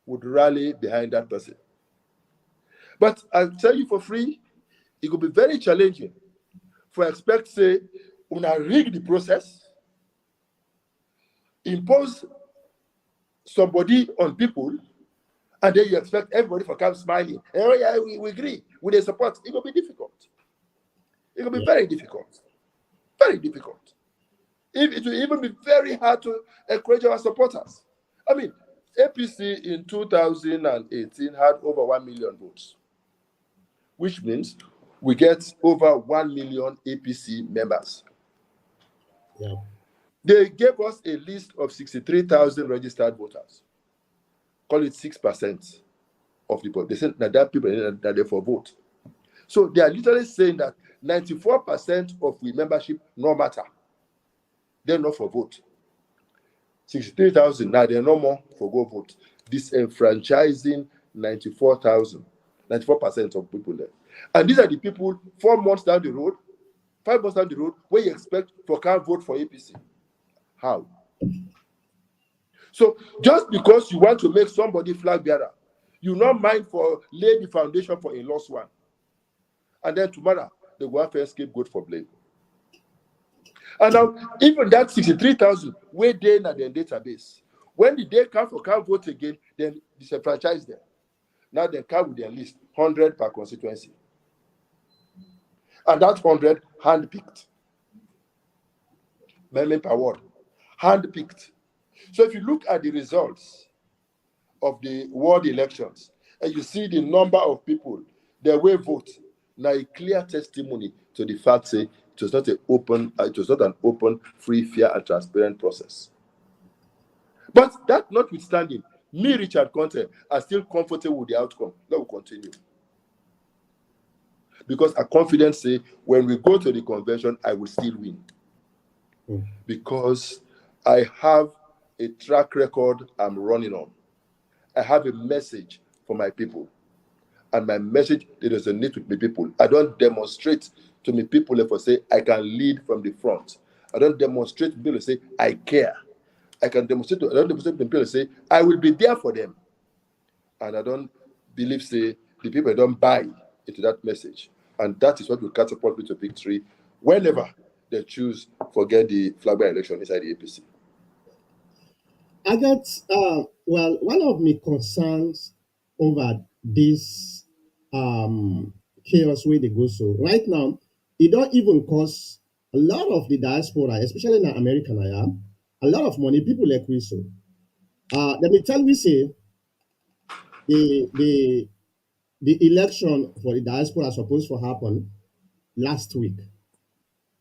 would rally behind that person. But I'll tell you for free, it could be very challenging for expect say, una rig the process, impose somebody on people, and then you expect everybody to come smiling. Oh yeah, we agree with the support. It will be difficult. It will be very difficult. Very difficult. It will even be very hard to encourage our supporters. I mean, APC in 2018 had over 1 million votes, which means we get over 1 million APC members. Yeah. They gave us a list of 63,000 registered voters. Call it 6% of the people. They said that people that they for vote. So they are literally saying that 94% of the membership no matter. They're not for vote. 63,000 now they're no more for go vote. Disenfranchising 94,000, 94% of people there. And these are the people 4 months down the road, 5 months down the road, where you expect for can't vote for APC. How? So just because you want to make somebody flag bearer, you not mind for lay the foundation for a lost one. And then tomorrow, they go after scapegoat for blame. And now, even that 63,000, where they in their database, when the day come for can't vote again, then disenfranchise them. Now they come with their list, 100 per constituency. And that 100 hand-picked. Amendment per ward. Hand-picked. So if you look at the results of the ward elections, and you see the number of people that will vote, now a clear testimony to the fact that it was not an open, free, fair, and transparent process. But that notwithstanding, me, Richard Konteh, are still comfortable with the outcome. Let me continue. Because I confidently say, when we go to the convention, I will still win. Because I have a track record I'm running on. I have a message for my people. And my message, there is a need with my people. I don't demonstrate to my people if I say I can lead from the front. I don't demonstrate to people to say I care. I don't demonstrate to people to say I will be there for them. And I don't believe say the people don't buy into that message. And that is what will catapult me to victory whenever they choose forget the flag bearer election inside the APC. I got one of my concerns over this chaos where they go so right now, it don't even cost a lot of the diaspora, especially in America, a lot of money. People like we so. Let me tell you, say the the the election for the diaspora supposed to happen last week.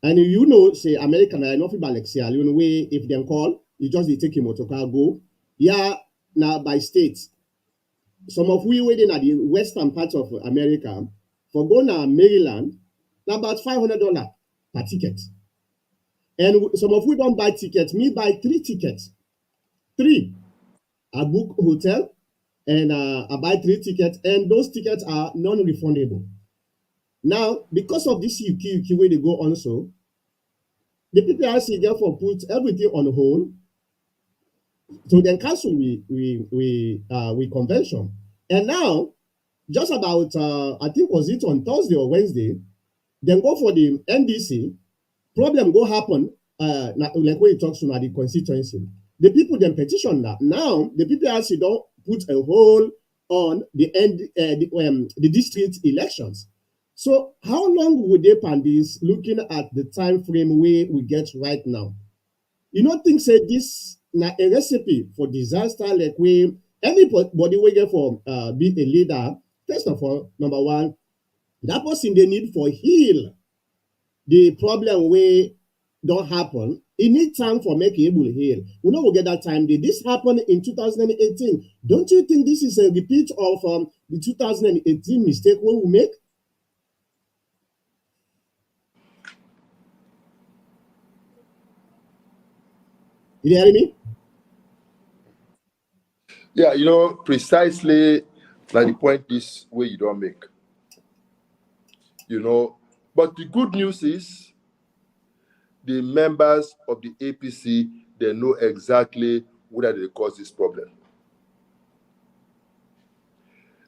And you know, say American, I know people like Sierra Leone, way if them call, you just they take him to car go. Yeah, now by states. Some of we waiting at the western part of America for going to Maryland, now about $500 per ticket. And some of we don't buy tickets. Me buy 3 tickets. 3. I book hotel and I buy 3 tickets, and those tickets are non-refundable. Now, because of this UQ where they go on so, the PPRC therefore put everything on hold. So then cancel we convention. And now, just about I think was it on Thursday or Wednesday, then go for the NDC. Problem go happen like when you talk to the constituency. The people then petition that. Now the PPRC don't put a hold on the district elections. So how long would they pan this looking at the time frame where we get right now? You don't think say this na a recipe for disaster like we everybody we get for be a leader. First of all, number one, that person they need for heal the problem where don't happen, it needs time for making able to heal. We know we'll get that time. Did this happen in 2018? Don't you think this is a repeat of the 2018 mistake we make? You hearing me? Yeah, you know, precisely like the point this way you don't make. You know, but the good news is the members of the APC, they know exactly whether they cause this problem.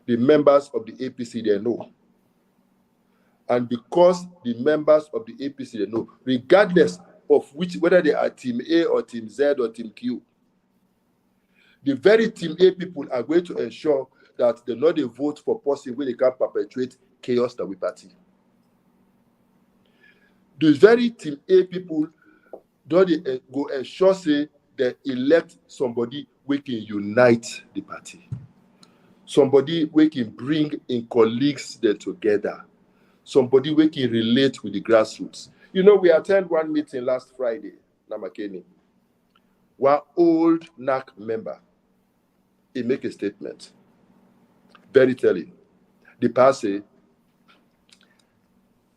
The members of the APC, they know. And because the members of the APC, they know, regardless of whether they are Team A or Team Z or Team Q, the very Team A people are going to ensure that they not vote for person where they can perpetuate chaos that we party. The very Team A people don't go ensure say they elect somebody who can unite the party. Somebody who can bring in colleagues there together. Somebody who can relate with the grassroots. You know, we attended one meeting last Friday, Namakeni. One old NAC member, he make a statement. Very telling. The pastor,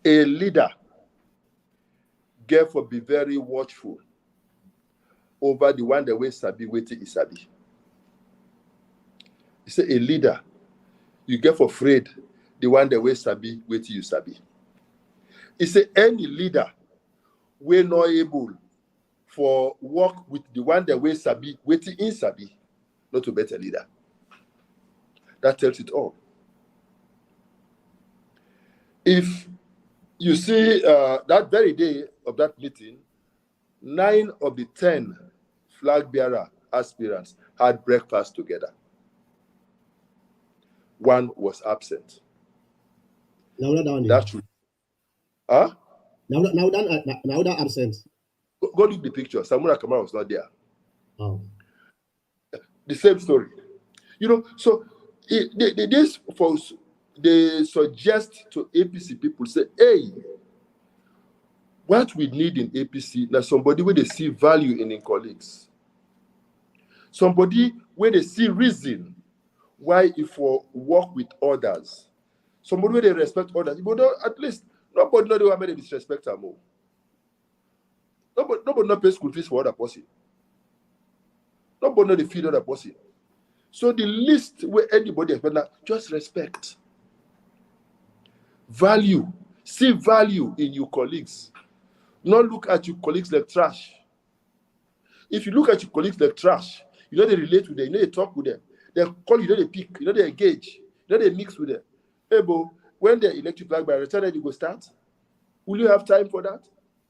a leader, therefore be very watchful over the one that way sabi waiting is sabi. He said, a leader, you get afraid the one that way sabi waiting you sabi. He said, any leader we're not able for work with the one that way sabi waiting in sabi, not to better leader. That tells it all. If you see that very day of that meeting, 9 of the 10 flag bearer aspirants had breakfast together. One was absent. Now that That should. Huh? Now that absent. Go look the picture. Samura Kamara was not there. Oh. The same story. You know, so these folks, they suggest to APC people, say, hey, what we need in APC now somebody where they see value in colleagues. Somebody where they see reason why if we work with others. Somebody where they respect others. But at least nobody know the way they disrespect them more. Nobody not pay school fees for other person. Nobody know the feed other person. So the least where anybody expect now, just respect. Value. See value in your colleagues. Not look at your colleagues like trash. If you look at your colleagues like trash, you know they relate with them, you know they talk with them. They call you know they pick, you know they engage, you know they mix with them. Hey, Bo, when the electric flag by return, you go start. Will you have time for that?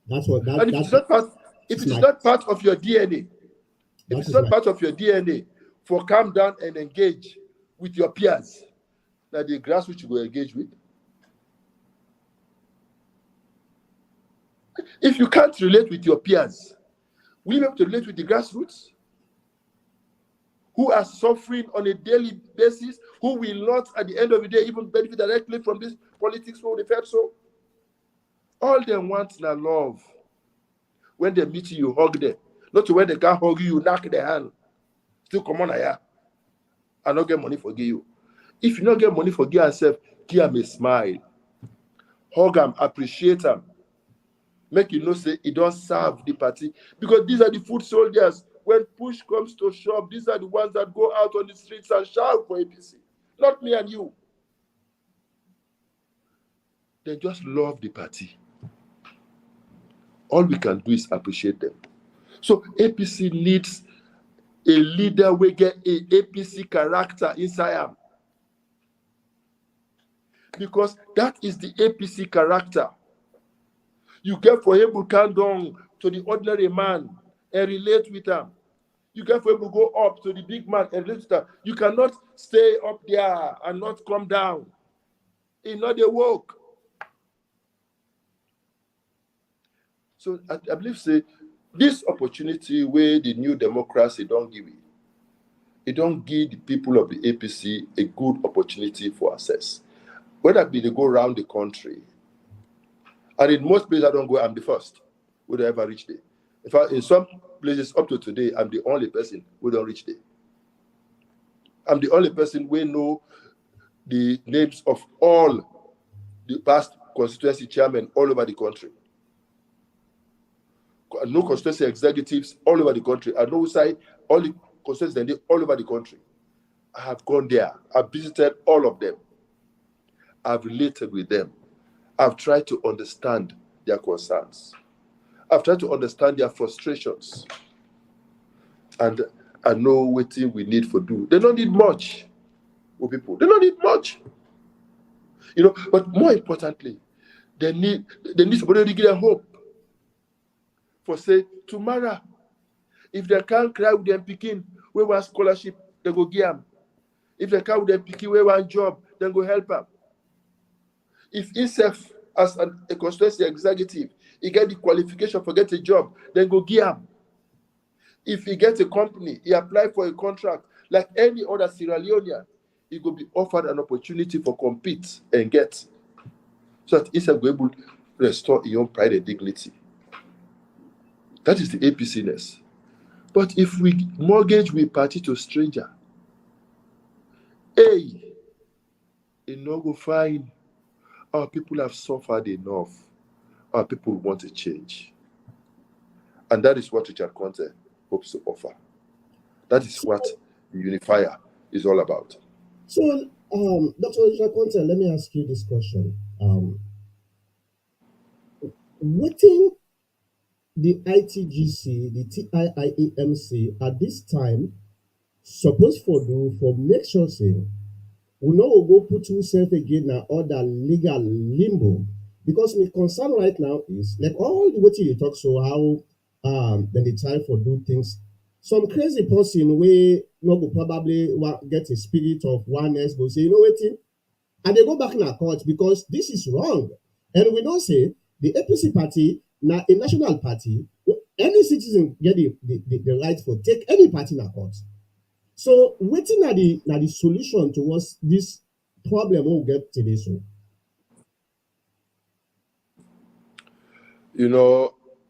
That's what that. And if it is not part of your DNA, if it's not part of your DNA, for calm down and engage with your peers, that the grassroots you go engage with. If you can't relate with your peers, will you be able to relate with the grassroots? Who are suffering on a daily basis, who will not, at the end of the day, even benefit directly from this politics for the fed so? All they want is love. When they meet you, hug them. Not to when they can't hug you, knock their hand. Still come on here. And not get money for give you. If you not get money for give yourself, give them a smile. Hug them, appreciate them. Make you know say it don't serve the party. Because these are the foot soldiers. When push comes to shove, these are the ones that go out on the streets and shout for APC. Not me and you. They just love the party. All we can do is appreciate them. So APC needs a leader who get a APC character inside him. Because that is the APC character. You get for him to come down to the ordinary man and relate with him. You get for him to go up to the big man and relate with him. You cannot stay up there and not come down. It's not a work. So I believe say this opportunity where the new democracy don't give it don't give the people of the APC a good opportunity for access. Whether they go around the country, and in most places I don't go, I'm the first. who don't ever reach there. In fact, in some places up to today, I'm the only person who don't reach there. I'm the only person who know the names of all the past constituency chairmen all over the country. No constituency executives all over the country. I know side all the constituencies all over the country. I have gone there. I've visited all of them. I've related with them. I've tried to understand their concerns. I've tried to understand their frustrations. And I know what we need for do. They don't need much. People. They don't need much. But more importantly, they need somebody to give them hope. For say, tomorrow, if they can't cry with them picking, we want scholarship, they go give them. If they can't with them picking, we want job, then go help them. If himself, as a constituency executive, he get the qualification for get a job, then go give him. If he gets a company, he apply for a contract, like any other Sierra Leonean, he will be offered an opportunity for compete and get. So that he's able to restore his own pride and dignity. That is the APC-ness. But if we mortgage we party to stranger, it no go fine. Our people have suffered enough. Our people want a change. And that is what Richard Konteh hopes to offer. That is what the unifier is all about. So, Dr. Richard Konteh, let me ask you this question. What in the ITGC, the TIIEMC at this time supposed for do for make sure say we no go put yourself again na other legal limbo, because my concern right now is like all the way you talk so how then they try for do things. Some crazy person wey no go probably get a spirit of oneness go say, you know what, and they go back in our court because this is wrong. And we don't say the APC party, now a national party, any citizen get the right for take any party in our court. So waiting at the solution towards this problem we'll get today. So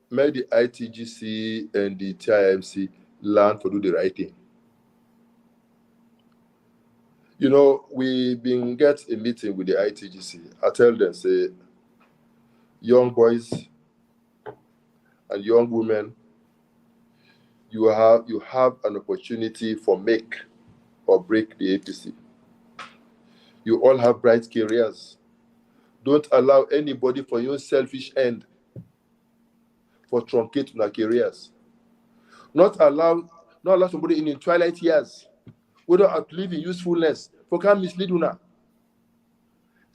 may the ITGC and the TIMC learn to do the right thing. We been get a meeting with the ITGC. I tell them, say, young boys and young women, you have an opportunity for make or break the APC. You all have bright careers. Don't allow anybody for your selfish end for truncate their careers. Not allow somebody in twilight years who don't outlive in usefulness for can mislead una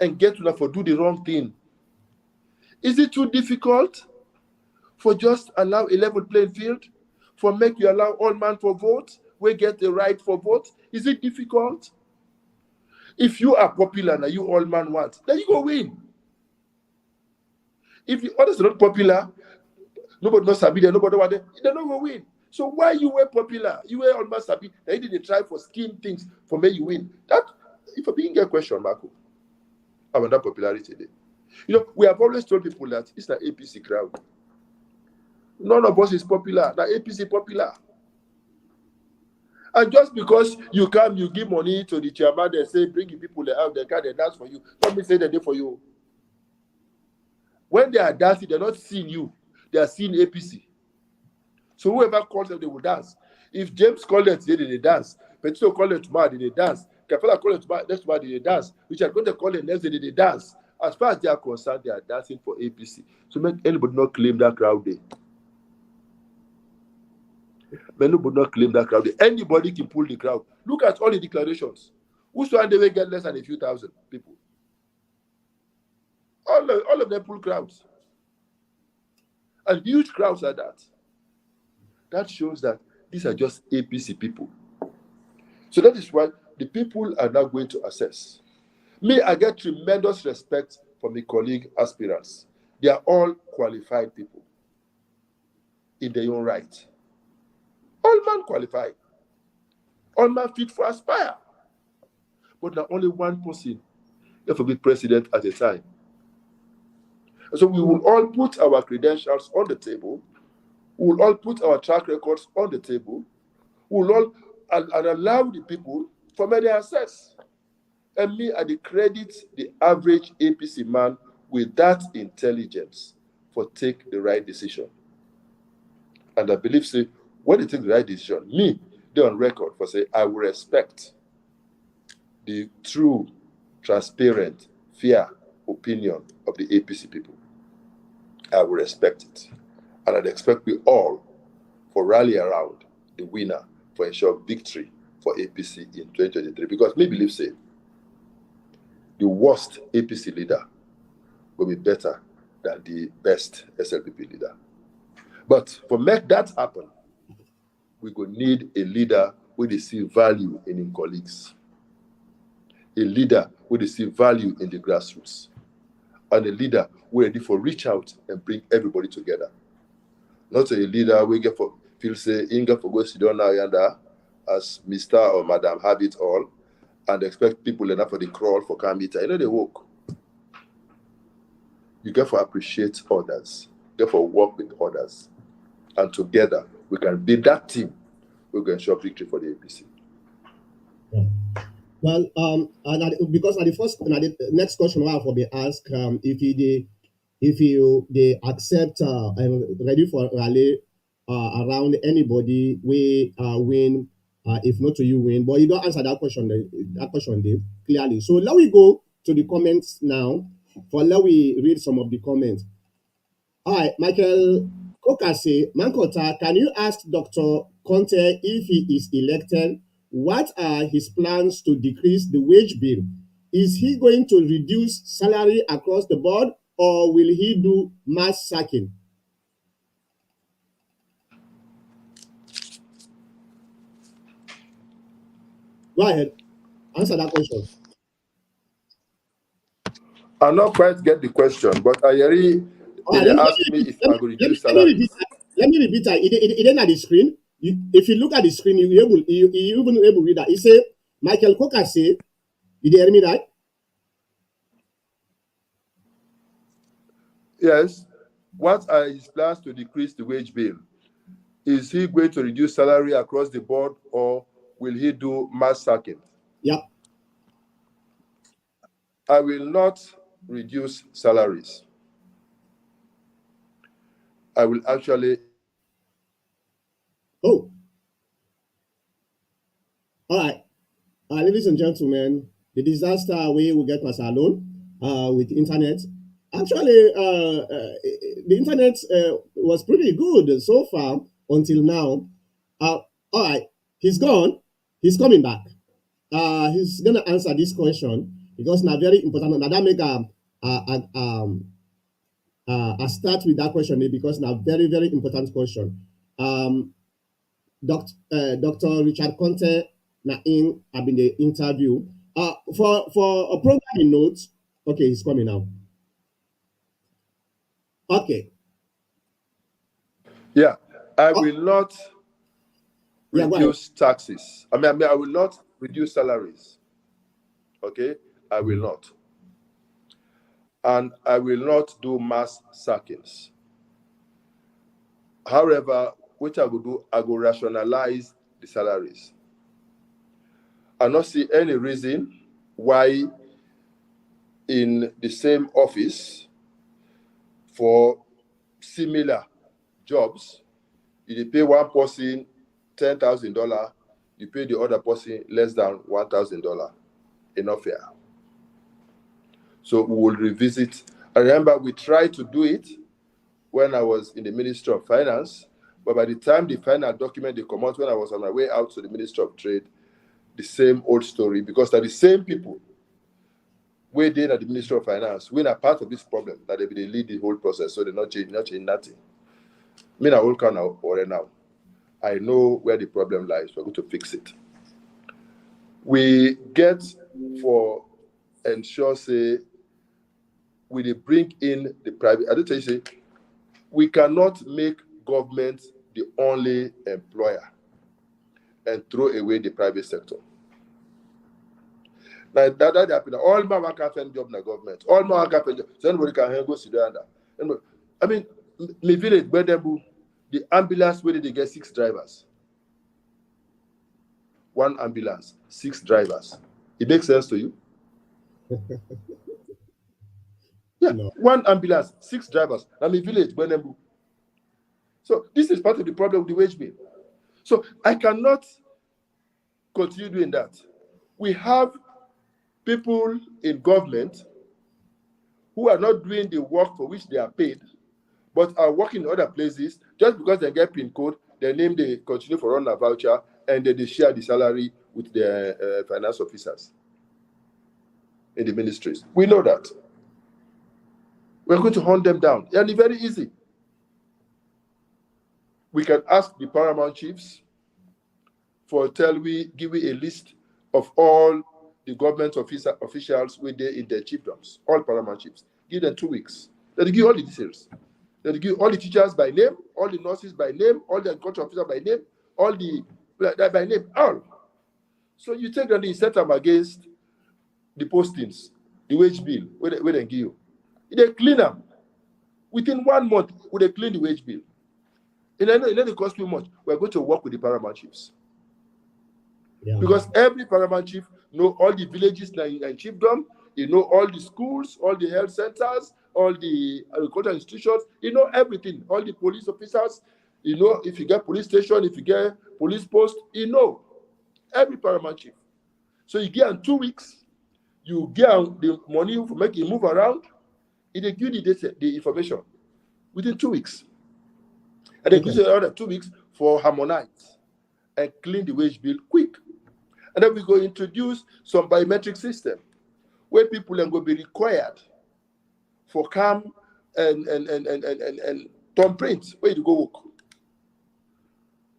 and get una for do the wrong thing. Is it too difficult for just allow a level playing field? For make you allow all man for vote? We get the right for vote? Is it difficult? If you are popular and you all man want, then you go win. If the others are not popular, nobody knows Sabi there, nobody want them, they're not going to win. So why you were popular? You were on Sabi, they didn't try for scheme things for me you win. That, if I begin get a question, Marco, about that popularity there. We have always told people that it's the APC crowd. None of us is popular. The APC popular. And just because you come, you give money to the chairman, they say, bring the people out, they can dance for you. Let me say that they for you. When they are dancing, they're not seeing you. They are seeing APC. So whoever calls them, they will dance. If James called it today, they dance. Petito called it tomorrow, they dance. Kafela called it tomorrow, next tomorrow, they dance. Richard going to call it next day, they dance. As far as they are concerned, they are dancing for APC. So make anybody not claim that crowd day. Many would not claim that crowd. Anybody can pull the crowd. Look at all the declarations. Whosoever they will get less than a few thousand people. All of them pull crowds. And huge crowds are that. That shows that these are just APC people. So that is why the people are now going to assess. Me, I get tremendous respect for my colleague aspirants. They are all qualified people in their own right. All man qualified. All man fit for aspire. But now only one person can be president at a time. So we will all put our credentials on the table. We will all put our track records on the table. We will all and allow the people for me to assess. And me, I credit the average APC man with that intelligence for take the right decision. And I believe, say, when they take the right decision, me, they're on record for say, I will respect the true, transparent, fair opinion of the APC people. I will respect it. And I'd expect we all for rally around the winner for ensure victory for APC in 2023. Because me believe, say, the worst APC leader will be better than the best SLPP leader. But for make that happen, we go need a leader with see value in his colleagues, a leader with see value in the grassroots, and a leader who ready for reach out and bring everybody together. Not a leader we get for feel say Inga for go sit down now yonder as Mr. or Madam have it all and expect people enough for the crawl for can meet. You know they work. You get for appreciate others, get for work with others, and together we can build that team. We can ensure victory for the APC. Yeah. Well, because at the first, the next question I have for be ask if you they accept and ready for rally around anybody we win if not to you win, but you don't answer that question Dave, clearly. So let we go to the comments now. For let we read some of the comments. All right, Michael Kokase, Mankota, can you ask Dr. Konteh if he is elected? What are his plans to decrease the wage bill? Is he going to reduce salary across the board or will he do mass sacking? Go ahead, answer that question. I not quite get the question, but I already All they right, ask me if I go reduce let me repeat salaries. that. Let me repeat that. It ain't at the screen. If you look at the screen, you even able to read that. It say Michael Kokase, you hear me right? Yes. What are his plans to decrease the wage bill? Is he going to reduce salary across the board or will he do mass sacking? Yep. I will not reduce salaries. I will actually. Oh, all right. Ladies and gentlemen, the disaster we will get was alone with internet. Actually, the internet was pretty good so far until now. All right, he's gone. He's coming back. He's gonna answer this question because now very important. Now that make I start with that question because now very important question. Dr. Richard Konteh na in have been the interview. For a programming note, okay, he's coming now. Okay. Yeah, I Oh, will not yeah, go ahead. reduce taxes. I will not reduce salaries. Okay, I will not. And I will not do mass sackings. However, which I will do, I will rationalize the salaries. I not see any reason why in the same office for similar jobs, you pay one person $10,000, you pay the other person less than $1,000. Enough fair. So we will revisit. I remember we tried to do it when I was in the Ministry of Finance, but by the time the final document they come out when I was on my way out to the Ministry of Trade, the same old story, because they're the same people we did at the Ministry of Finance. We're not part of this problem that they lead the whole process, so they're not changing nothing. Me na whole kind of or now. I know where the problem lies. We're going to fix it. We get for ensure say we bring in the private. I don't tell you say we cannot make government the only employer and throw away the private sector. Now that happen. All my work can find job in the government. All my work can find job. So anybody can go sit down there. I mean, my village, Gbedebu, the ambulance, where did they get 6 drivers? One ambulance, 6 drivers. It makes sense to you? Yeah, No. one ambulance, 6 drivers. I'm a village, Gbedebu. So this is part of the problem with the wage bill. So I cannot continue doing that. We have people in government who are not doing the work for which they are paid, but are working in other places just because they get PIN code, their name they continue for run a voucher, and then they share the salary with their finance officers in the ministries. We know that. We're going to hunt them down. And it's very easy. We can ask the paramount chiefs give me a list of all the government officials with their in their chiefdoms, all paramount chiefs. Give them 2 weeks. They'll give all the details. They'll give all the teachers by name, all the nurses by name, all the agriculture officers by name, all the by name, all. So you take them and set them against the postings, the wage bill, where they give you. They clean them. Within 1 month, they clean the wage bill. It doesn't cost too much. We're going to work with the paramount chiefs. Yeah. Because every paramount chief know all the villages in chiefdom, you know all the schools, all the health centers, all the agricultural institutions, you know everything, all the police officers, you know if you get police station, if you get police post, you know every paramount chief. So you get in 2 weeks, you get the money for making move around, it they give you the information within 2 weeks. And they give you another 2 weeks for harmonize and clean the wage bill quick. And then we go introduce some biometric system where people are going to be required for cam and thumbprint where you go work.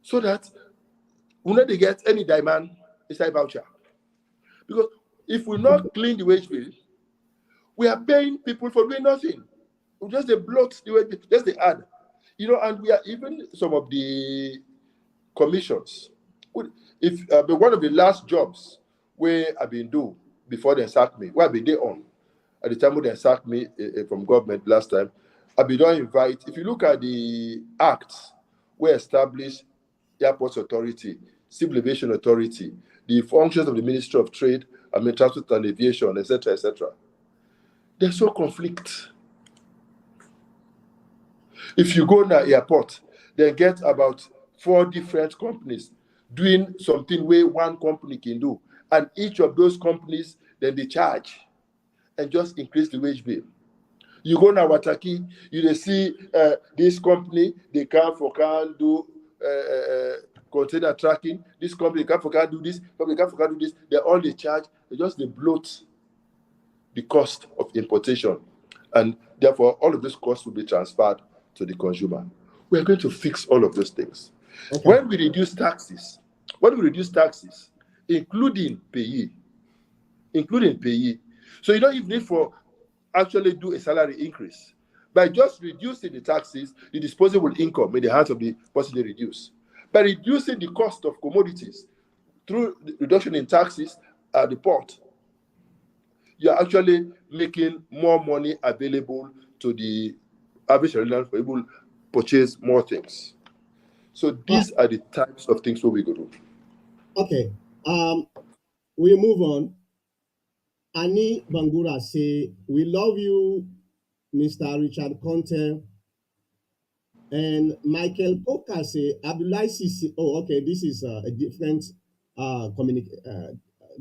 So that when they get any demand inside voucher. Because if we not clean the wage bill, we are paying people for doing nothing. We just they bloat the wage bill, just they add. You know, and we are even some of the commissions. If but one of the last jobs where I've been do before they sacked me, where I've been there on at the time when they sacked me from government last time, I've been done invite. If you look at the acts where established Airports Authority, Civil Aviation Authority, the functions of the Ministry of Trade, Transport and Aviation, etc., etc., they're so conflict. If you go to airport, they get about 4 different companies doing something where one company can do. And each of those companies, then they charge and just increase the wage bill. You go to Wataki, you see this company, they can do container tracking. This company can do this, company can do this. They all they charge, they bloat the cost of importation. And therefore, all of these costs will be transferred to the consumer. We're going to fix all of those things. Okay. When we reduce taxes, including payee, so you don't even need for actually do a salary increase. By just reducing the taxes, the disposable income in the hands of the person they reduce. By reducing the cost of commodities through the reduction in taxes at the port, you're actually making more money available to the average Nigerian for able to purchase more things. So these are the types of things what we go do. Okay. We move on. Annie Bangura say, "We love you, Mr. Richard Konteh." And Michael Poka say, Abdullah Sisi. Oh, okay. This is a different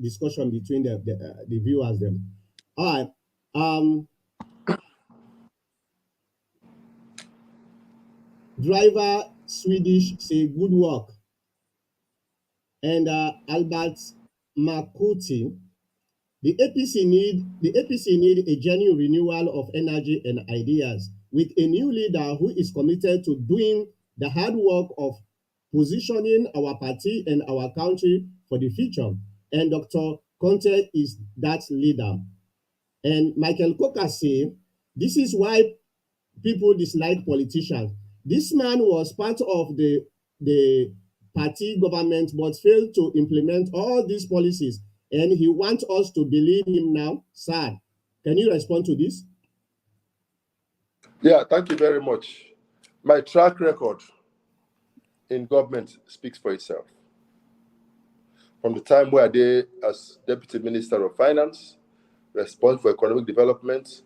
discussion between the viewers. Them. All right. Driver Swedish say good work. And Albert Makuti, the APC need a genuine renewal of energy and ideas with a new leader who is committed to doing the hard work of positioning our party and our country for the future. And Dr. Konteh is that leader. And Michael Coker say, this is why people dislike politicians. This man was part of the party government but failed to implement all these policies, and he wants us to believe him now. Sad. Can you respond to this? Yeah, thank you very much. My track record in government speaks for itself. From the time where I did as Deputy Minister of Finance, responsible for economic development,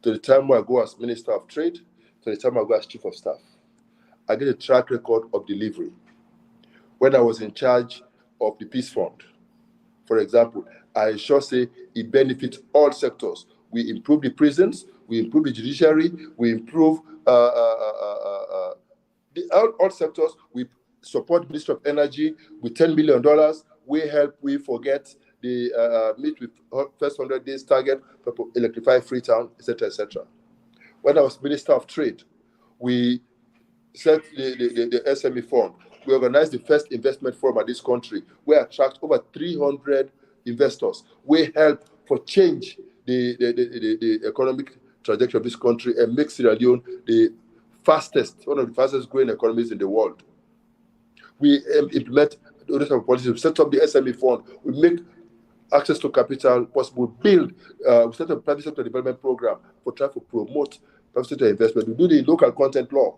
to the time where I go as Minister of Trade, to the time I go as Chief of Staff, I get a track record of delivery. When I was in charge of the Peace Fund, for example, I sure say it benefits all sectors. We improve the prisons, we improve the judiciary, we improve all sectors. We support the Ministry of Energy with $10 million. We help, we forget the meet with first 100 days target for electrify Freetown, etc., etc. When I was Minister of Trade, we set the SME fund. We organized the first investment forum at this country. We attract over 300 investors. We help for change the economic trajectory of this country and make Sierra Leone one of the fastest growing economies in the world. We implement the type of policies. We set up the SME fund. We make access to capital possible. We set up a private sector development program for trying to promote private sector investment. We do the local content law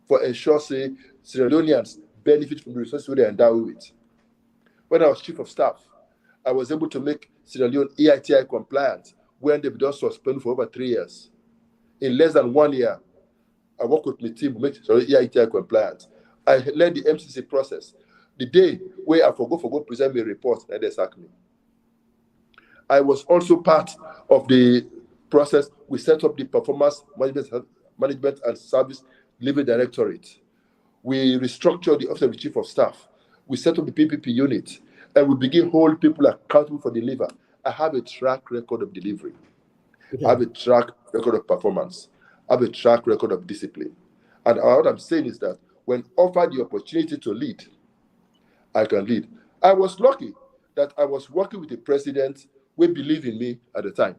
for ensure, say, Sierra Leoneans benefit from the resources they are endowed with. When I was Chief of Staff, I was able to make Sierra Leone EITI compliant when they've been suspended for over 3 years. In less than 1 year, I worked with my team to make Sierra Leone EITI compliant. I led the MCC process. The day where I forgot present my report, and they sacked me. I was also part of the process. We set up the Performance Management and Service Delivery Directorate. We restructured the Office of the Chief of Staff. We set up the PPP unit, and we begin hold people accountable for deliver. I have a track record of delivery. Okay. I have a track record of performance. I have a track record of discipline. And what I'm saying is that when offered the opportunity to lead, I can lead. I was lucky that I was working with a president who believed in me at the time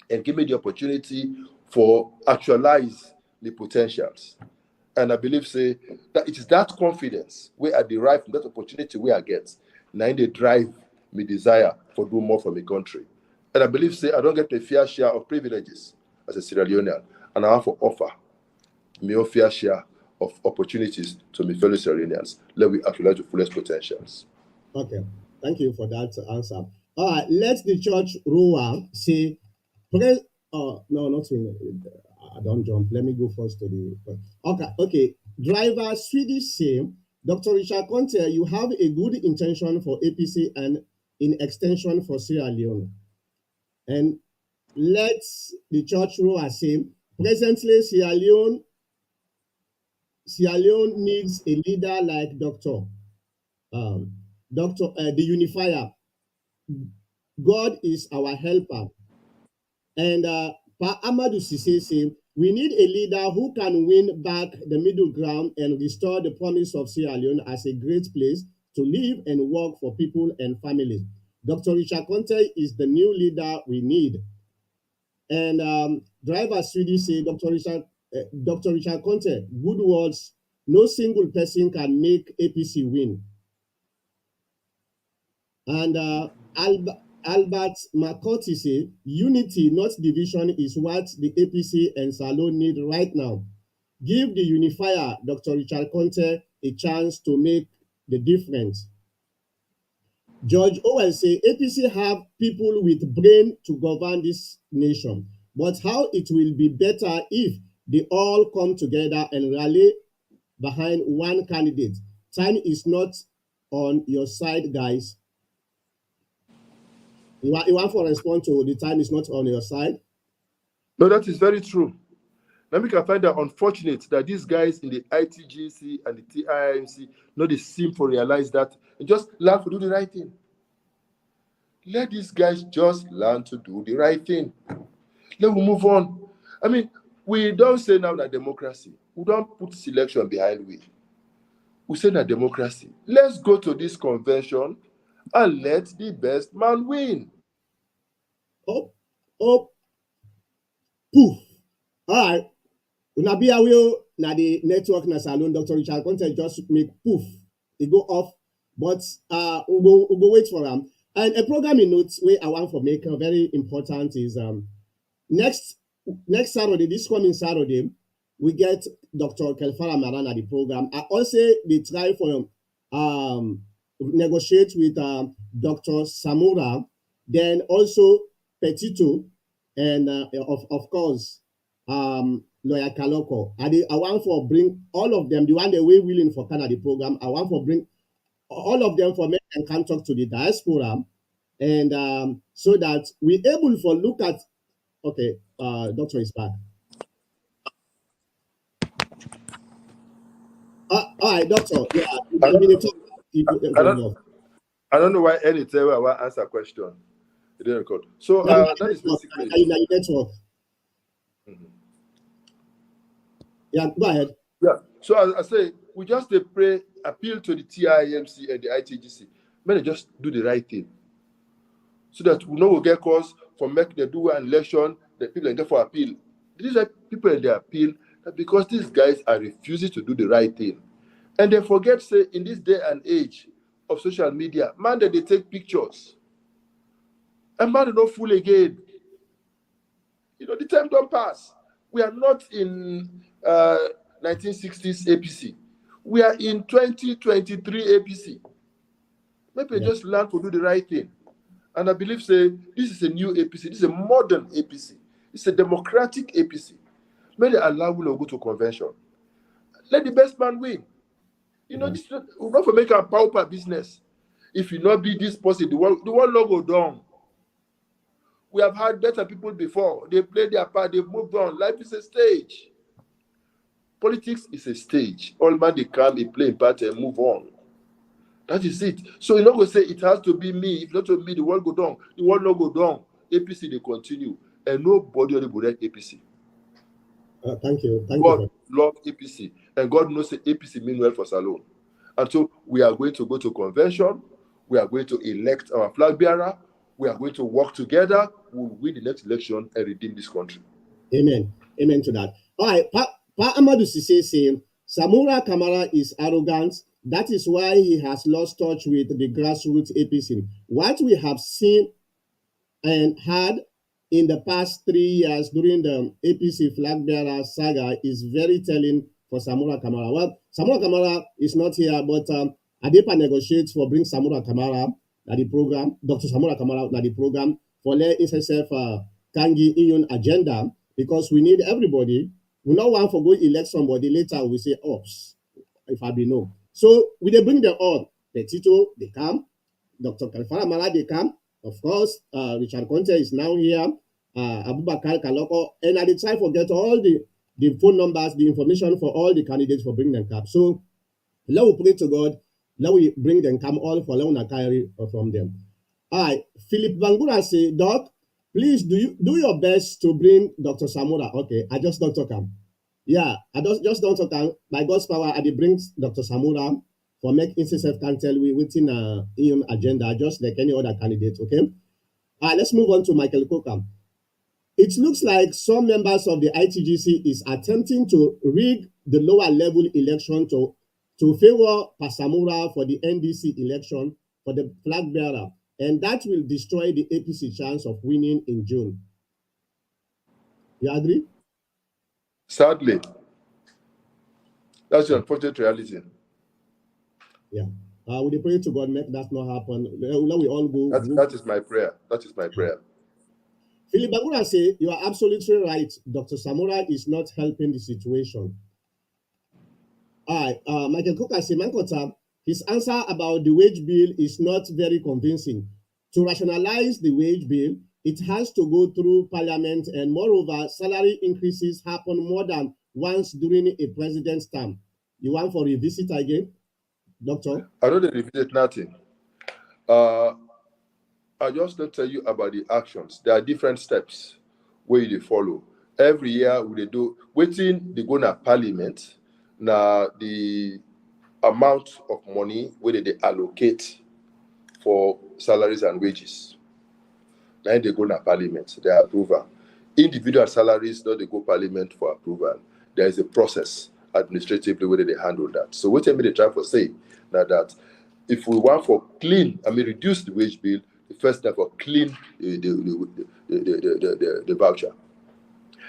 and gave me the opportunity for actualize the potentials. And I believe, say, that it is that confidence where I derive from that opportunity where I get. Now they drive me desire for do more for my country. And I believe, say, I don't get a fair share of privileges as a Sierra Leonean, and I have to offer me a fair share of opportunities to my fellow Sierra Leoneans. Let me actualize the fullest potentials. Okay, thank you for that answer. All right, let the church rower say, no, not in. I don't jump. Let me go first to the. Okay. Driver Swedish say, Dr. Richard Konteh, you have a good intention for APC and in extension for Sierra Leone. And let the church rower say, presently Sierra Leone needs a leader like the unifier. God is our helper. And Pa Amadou Cissé say, we need a leader who can win back the middle ground and restore the promise of Sierra Leone as a great place to live and work for people and families. Dr. Richard Konteh is the new leader we need. And Driver Swedish say, Dr. Richard Konteh, good words, no single person can make APC win. And Albert McCarthy say, unity, not division, is what the APC and Salon need right now. Give the unifier, Dr. Richard Konteh, a chance to make the difference. George Owen say, APC have people with brain to govern this nation, but how it will be better if they all come together and rally behind one candidate. Time is not on your side, guys. You want to respond to the time is not on your side? No, that is very true. Let me find that unfortunate that these guys in the ITGC and the TIMC know they seem to realize that and just learn to do the right thing. Let these guys just learn to do the right thing. Let me move on. I mean, we don't say now that democracy. We don't put selection behind we. We say that democracy. Let's go to this convention and let the best man win. Poof. All right. Una be aware na the network na Salon Dr. Richard Konteh just make poof. It go off. But we'll go wait for them. And a programming note where I want to make very important is next next Saturday, this coming Saturday, we get Dr. Kelfara Maran at the program. I also they try for negotiate with Dr. Samura, then also Petito, and of course lawyer Kaloko. I want for bring all of them, the one they were willing for Canada program. I want for bring all of them for make and can talk to the diaspora, and so that we able for look at. Okay, doctor is back. All right, doctor. Yeah, I you don't, been talk. I don't, I don't know why anytime I want to answer a question, it didn't record. So Now, that is basically it. now network. Mhm. Yeah, go ahead. Yeah. So as I say, we just pray, appeal to the TIMC and the ITGC. May they just do the right thing, so that we know we get calls for make the do an election, the people and get for appeal. These are people in the appeal because these guys are refusing to do the right thing. And they forget, say, in this day and age of social media, man, that they take pictures. And man, they don't fool again. You know, the time don't pass. We are not in 1960s APC. We are in 2023 APC. Maybe Yeah. just learn to do the right thing. And I believe, say, this is a new APC. This is a modern APC. It's a democratic APC. May they allow we to go to convention. Let the best man win. You know, this we're not for make a pauper business. If you not be this person, the world not go down. We have had better people before. They played their part, they've moved on. Life is a stage. Politics is a stage. All man they come, they play a part and move on. That is it. So you're not going to say it has to be me. If not to me, the world go down. The world not go down. APC they continue. And nobody will break APC. Thank you. God love APC. And God knows that APC mean well for Salone. And so we are going to go to convention. We are going to elect our flag bearer. We are going to work together. We will win the next election and redeem this country. Amen. Amen to that. All right. Pa Amadou Sise saying Samura Kamara is arrogant. That is why he has lost touch with the grassroots APC. What we have seen and had in the past 3 years during the APC flag bearer saga is very telling for Samura Kamara. Well, Samura Kamara is not here, but Adepa negotiates for bring Samura Kamara at the program, Dr. Samura Kamara at the program for let SSF Kangi Union agenda because we need everybody. We not want for go elect somebody later. We say, oops, if I be no. So we they bring them all. Petito, they come. Dr. Kalfara Mala, they come. Of course, Richard Konteh is now here. Abubakar Kaloko, and I try to get all the phone numbers, the information for all the candidates for bringing them cap. So let we pray to God. Let we bring them come all for Leona carry from them. All right, Philip Bangura say, Doc, please do your best to bring Dr. Samura. Okay, I just don't talk him. Yeah, I just don't talk him. By God's power, I did bring Dr. Samura for make NCSF can tell we within in agenda, just like any other candidate. Okay. All right, let's move on to Michael Kokam. It looks like some members of the ITGC is attempting to rig the lower level election to favor Pasamura for the NDC election for the flag bearer, and that will destroy the APC chance of winning in June. You agree? Sadly, that's the unfortunate reality. Yeah. We pray to God make that not happen. Let we all go. That is my prayer. That is my prayer. Philip Bagura say you are absolutely right. Dr. Samura is not helping the situation. All right, Michael Cook say Mankota, his answer about the wage bill is not very convincing. To rationalize the wage bill, it has to go through parliament, and moreover, salary increases happen more than once during a president's term. You want for revisit again, Doctor? I don't revisit nothing. I just don't tell you about the actions. There are different steps where you follow. Every year we do waiting they go to parliament. Now the amount of money where they allocate for salaries and wages. Now they go to parliament, they approval. Individual salaries don't they go parliament for approval. There is a process administratively where they handle that. So what they try to say now that if we want for reduce the wage bill, the first step for clean the voucher.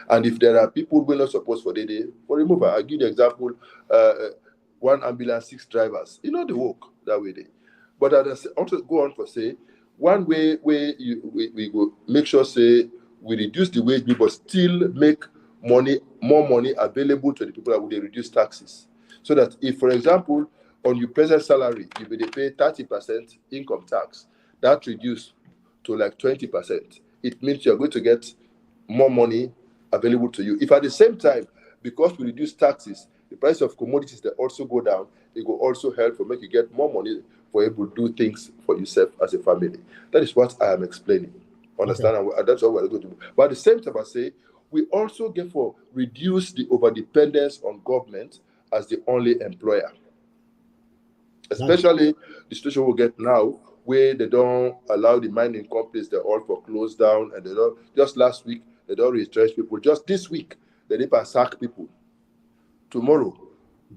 And if there are people who are not supposed for the day, for removal, I'll give the example, one ambulance, 6 drivers. You know, they work that way. But I also go on for say, one way where we go make sure, say, we reduce the wage bill, but still make more money available to the people that would reduce taxes. So that if, for example, on your present salary, you will pay 30% income tax, that reduce to like 20%. It means you're going to get more money available to you. If at the same time, because we reduce taxes, the price of commodities that also go down, it will also help for make you get more money for able to do things for yourself as a family. That is what I am explaining. Understand? Okay. And that's what we're going to do. But at the same time, I say we also get for reduce the overdependence on government as the only employer. Especially the situation we get now, where they don't allow the mining companies, they're all for close down, and they don't, just last week, they don't retrench people. Just this week, they need to sack people. Tomorrow,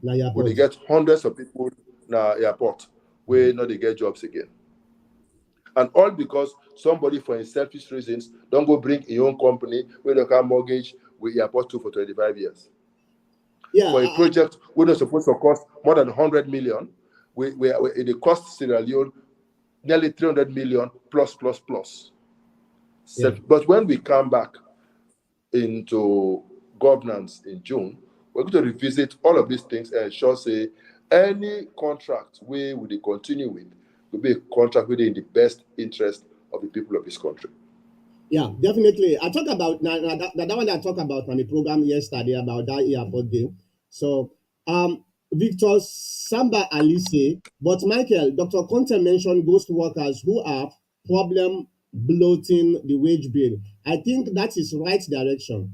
when they get hundreds of people in the airport, where not they get jobs again. And all because somebody, for his selfish reasons, don't go bring a own company where they can mortgage with airport to for 25 years. Yeah. For a project where they're supposed to cost more than 100 million, it cost Sierra Leone nearly 300 million plus. Yeah. But when we come back into governance in June, we're going to revisit all of these things and ensure, say, any contract we will continue with will be a contract within the best interest of the people of this country. Yeah, definitely. I talk about that one I talked about on the program yesterday about that airport game. So Victor Samba Alice, but Michael, Dr. Konteh mentioned ghost workers who are problem bloating the wage bill. I think that is right direction.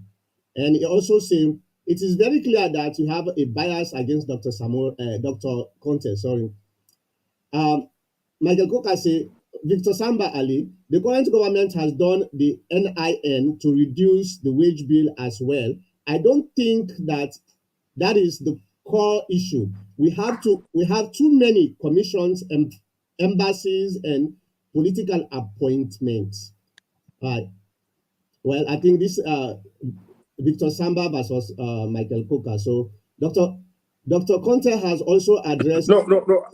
And he also said it is very clear that you have a bias against Dr. Konteh, sorry. Michael Coker say, Victor Samba Ali, the current government has done the NIN to reduce the wage bill as well. I don't think that is the core issue. We have too many commissions and embassies and political appointments. Right. Well, I think this Victor Samba versus Michael Coker. So Dr. Konteh has also addressed. No,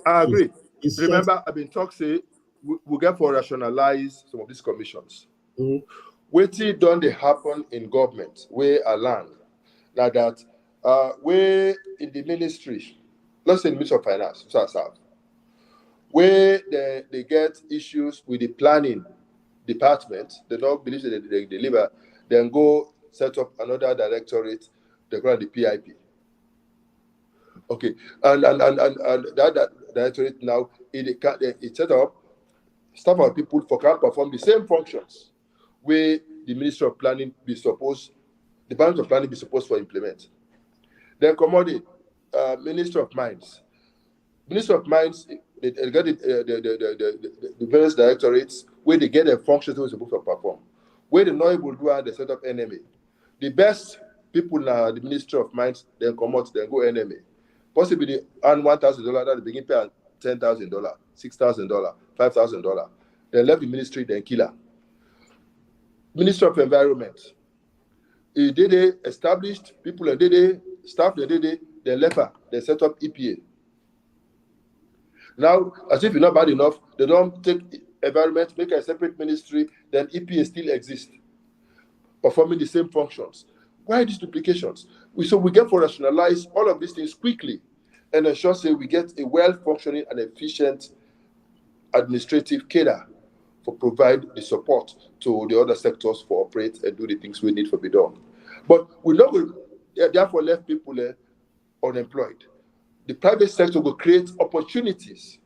I agree. It's Remember, I've been talking, we get for rationalize some of these commissions. Mm-hmm. Waiting done they happen in government, where I land. Now that where in the ministry, let's say in the Ministry of Finance, where they get issues with the planning department, they don't believe that they deliver, then go set up another directorate, they call it the PIP. Okay, and that directorate now, it set up staff of people for can perform the same functions where the Ministry of Planning be supposed, the Department of Planning be supposed to implement. Then commodity, Ministry of Mines. Ministry of Mines, they get the various directorates where they get their functions they're supposed to perform. Where they not able to do, they set up NMA. The best people now, the Ministry of Mines, then come out, then go NMA. Possibly earn $1,000, that they begin pay $10,000, $6,000, $5,000. Then left the ministry, then kill her. Ministry of Environment. They established people, and they staff, they left her, they set up EPA. Now, as if you're not bad enough, they don't take environment, make a separate ministry, then EPA still exists, performing the same functions. Why these duplications? So we get for rationalize all of these things quickly and ensure say we get a well-functioning and efficient administrative cadre for provide the support to the other sectors for operate and do the things we need for be done. But we know we therefore left people unemployed. The private sector will create opportunities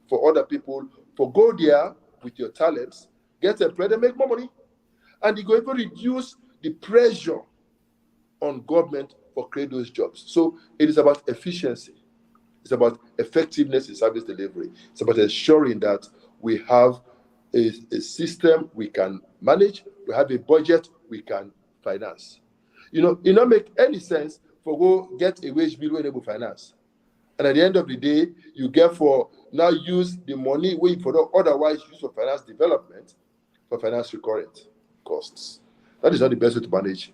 for other people for go there with your talents, get employed and make more money. And it will even reduce the pressure on government for create those jobs. So it is about efficiency. It's about effectiveness in service delivery. It's about ensuring that we have a system we can manage, we have a budget we can finance. It don't make any sense for go get a wage bill when able finance. And at the end of the day, you get for now use the money we for otherwise use for finance development for finance recurrent costs. That is not the best way to manage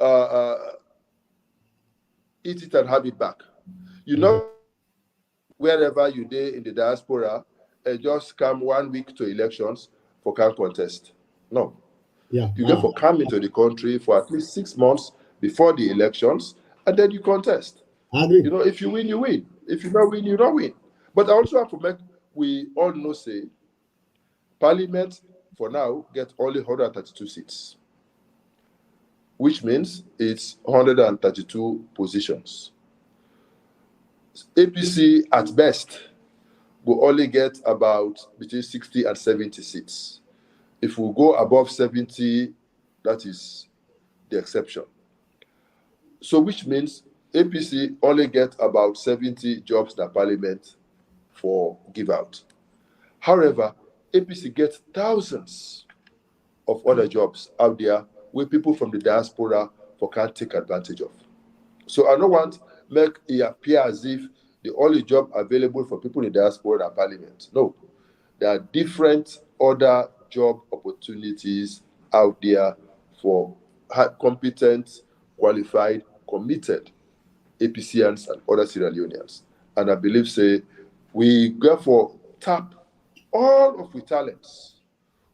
uh, uh, eat it and have it back. You Okay. know, wherever you day in the diaspora, just come 1 week to elections for can contest. No. Yeah. You get for come into the country for at least 6 months before the elections, and then you contest. I agree. If you win, you win. If you don't win, you don't win. But I also have to make we all know say Parliament for now get only 132 seats, which means it's 132 positions. APC at best will only get about between 60 and 70 seats. If we go above 70, that is the exception. So which means APC only get about 70 jobs in parliament for give out. However, APC gets thousands of other jobs out there where people from the diaspora for can't take advantage of. So I don't want make it appear as if the only job available for people in the diaspora are parliament. No, there are different other job opportunities out there for competent, qualified, committed APCians and other Sierra Leoneans. And I believe say we therefore tap all of the talents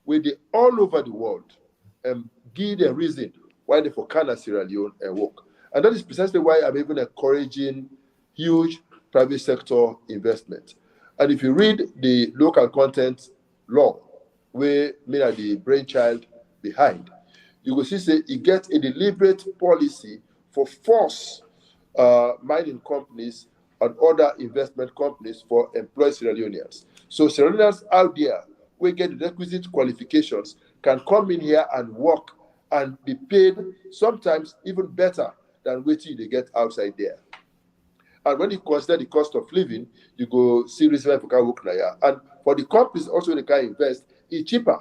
with the all over the world and give them reason why they for Canada, Sierra Leone and work. And that is precisely why I'm even encouraging huge private sector investment. And if you read the local content law, where me are the brainchild behind, you will see say it gets a deliberate policy for force mining companies and other investment companies for employed Sierra Leoneans. So Sierra Leoneans out there we get the requisite qualifications can come in here and work and be paid sometimes even better than what they get outside there. And when you consider the cost of living, you go see reason for can work now. And for the companies also they can invest, it's cheaper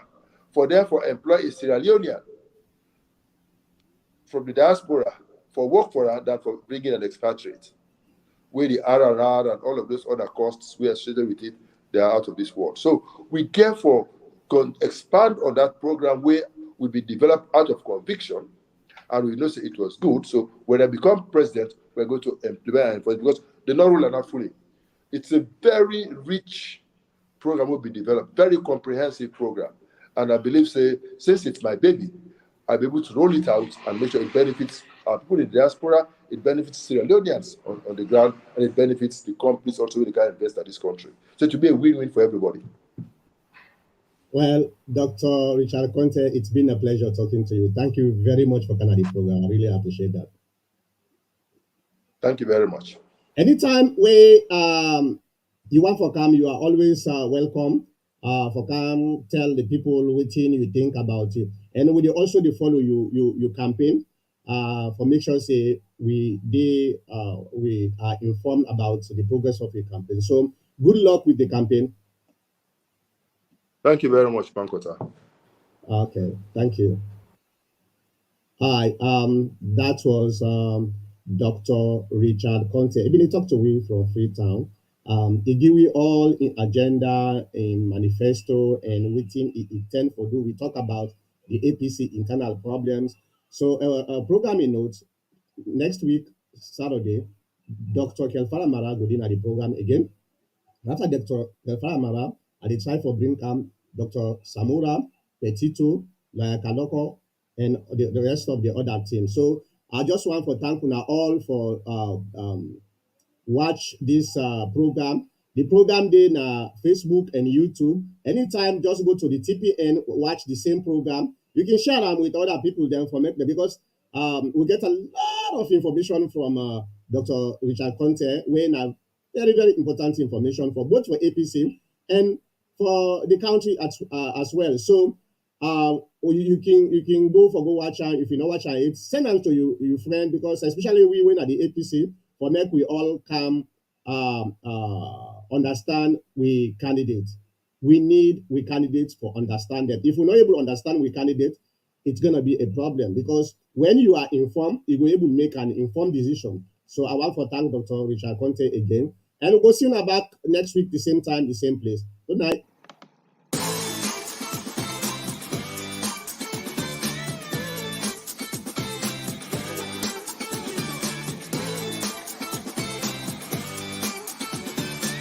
for them for employ a Sierra Leonean from the diaspora for work for her than for bringing an expatriate. Where the RRR and all of those other costs we are associated with it, they are out of this world. So we therefore can expand on that program where will be developed out of conviction, and we know say it was good. So when I become president, we're going to implement and enforce because the non rule are not fully. It's a very rich program will be developed, very comprehensive program. And I believe say since it's my baby, I'll be able to roll it out and make sure it benefits our people in the diaspora, it benefits Sierra Leoneans on the ground, and it benefits the companies also that can invest in this country. So it will be a win-win for everybody. Well, Dr. Richard Konteh, it's been a pleasure talking to you. Thank you very much for Canada program. I really appreciate that. Thank you very much. Anytime we you want for come, you are always welcome. For come, tell the people what you think about it, and we also they follow you campaign. For make sure say we are informed about the progress of your campaign. So good luck with the campaign. Thank you very much, Pankota. Okay, thank you. Hi, that was Dr. Richard Konteh. Even he talked to me from Freetown. He give we all in agenda, in manifesto, and within it intend for do. We talk about the APC internal problems. So, programming notes next week, Saturday, Dr. Kelfara Mara go in at the program again. After Dr. Kelfara Mara, I dey try for bring Dr. Samura, Petito, Laya Kaloko, and the rest of the other team. So I just want to thank you all for watch this program. The program dey na Facebook and YouTube. Anytime, just go to the TPN, watch the same program. You can share them with other people then for make because we get a lot of information from Dr. Richard Konteh, when very, very important information for both for APC and for the country as well. So you can go watch her. If you know watch her, it's send them to your friend because especially we win at the APC for make we all come understand we candidates. We need we candidates for understand that. If we're not able to understand we candidate, it's gonna be a problem because when you are informed, you will able to make an informed decision. So I want to thank Dr. Richard Konteh again. And we'll go see you back next week, the same time, the same place. Good night.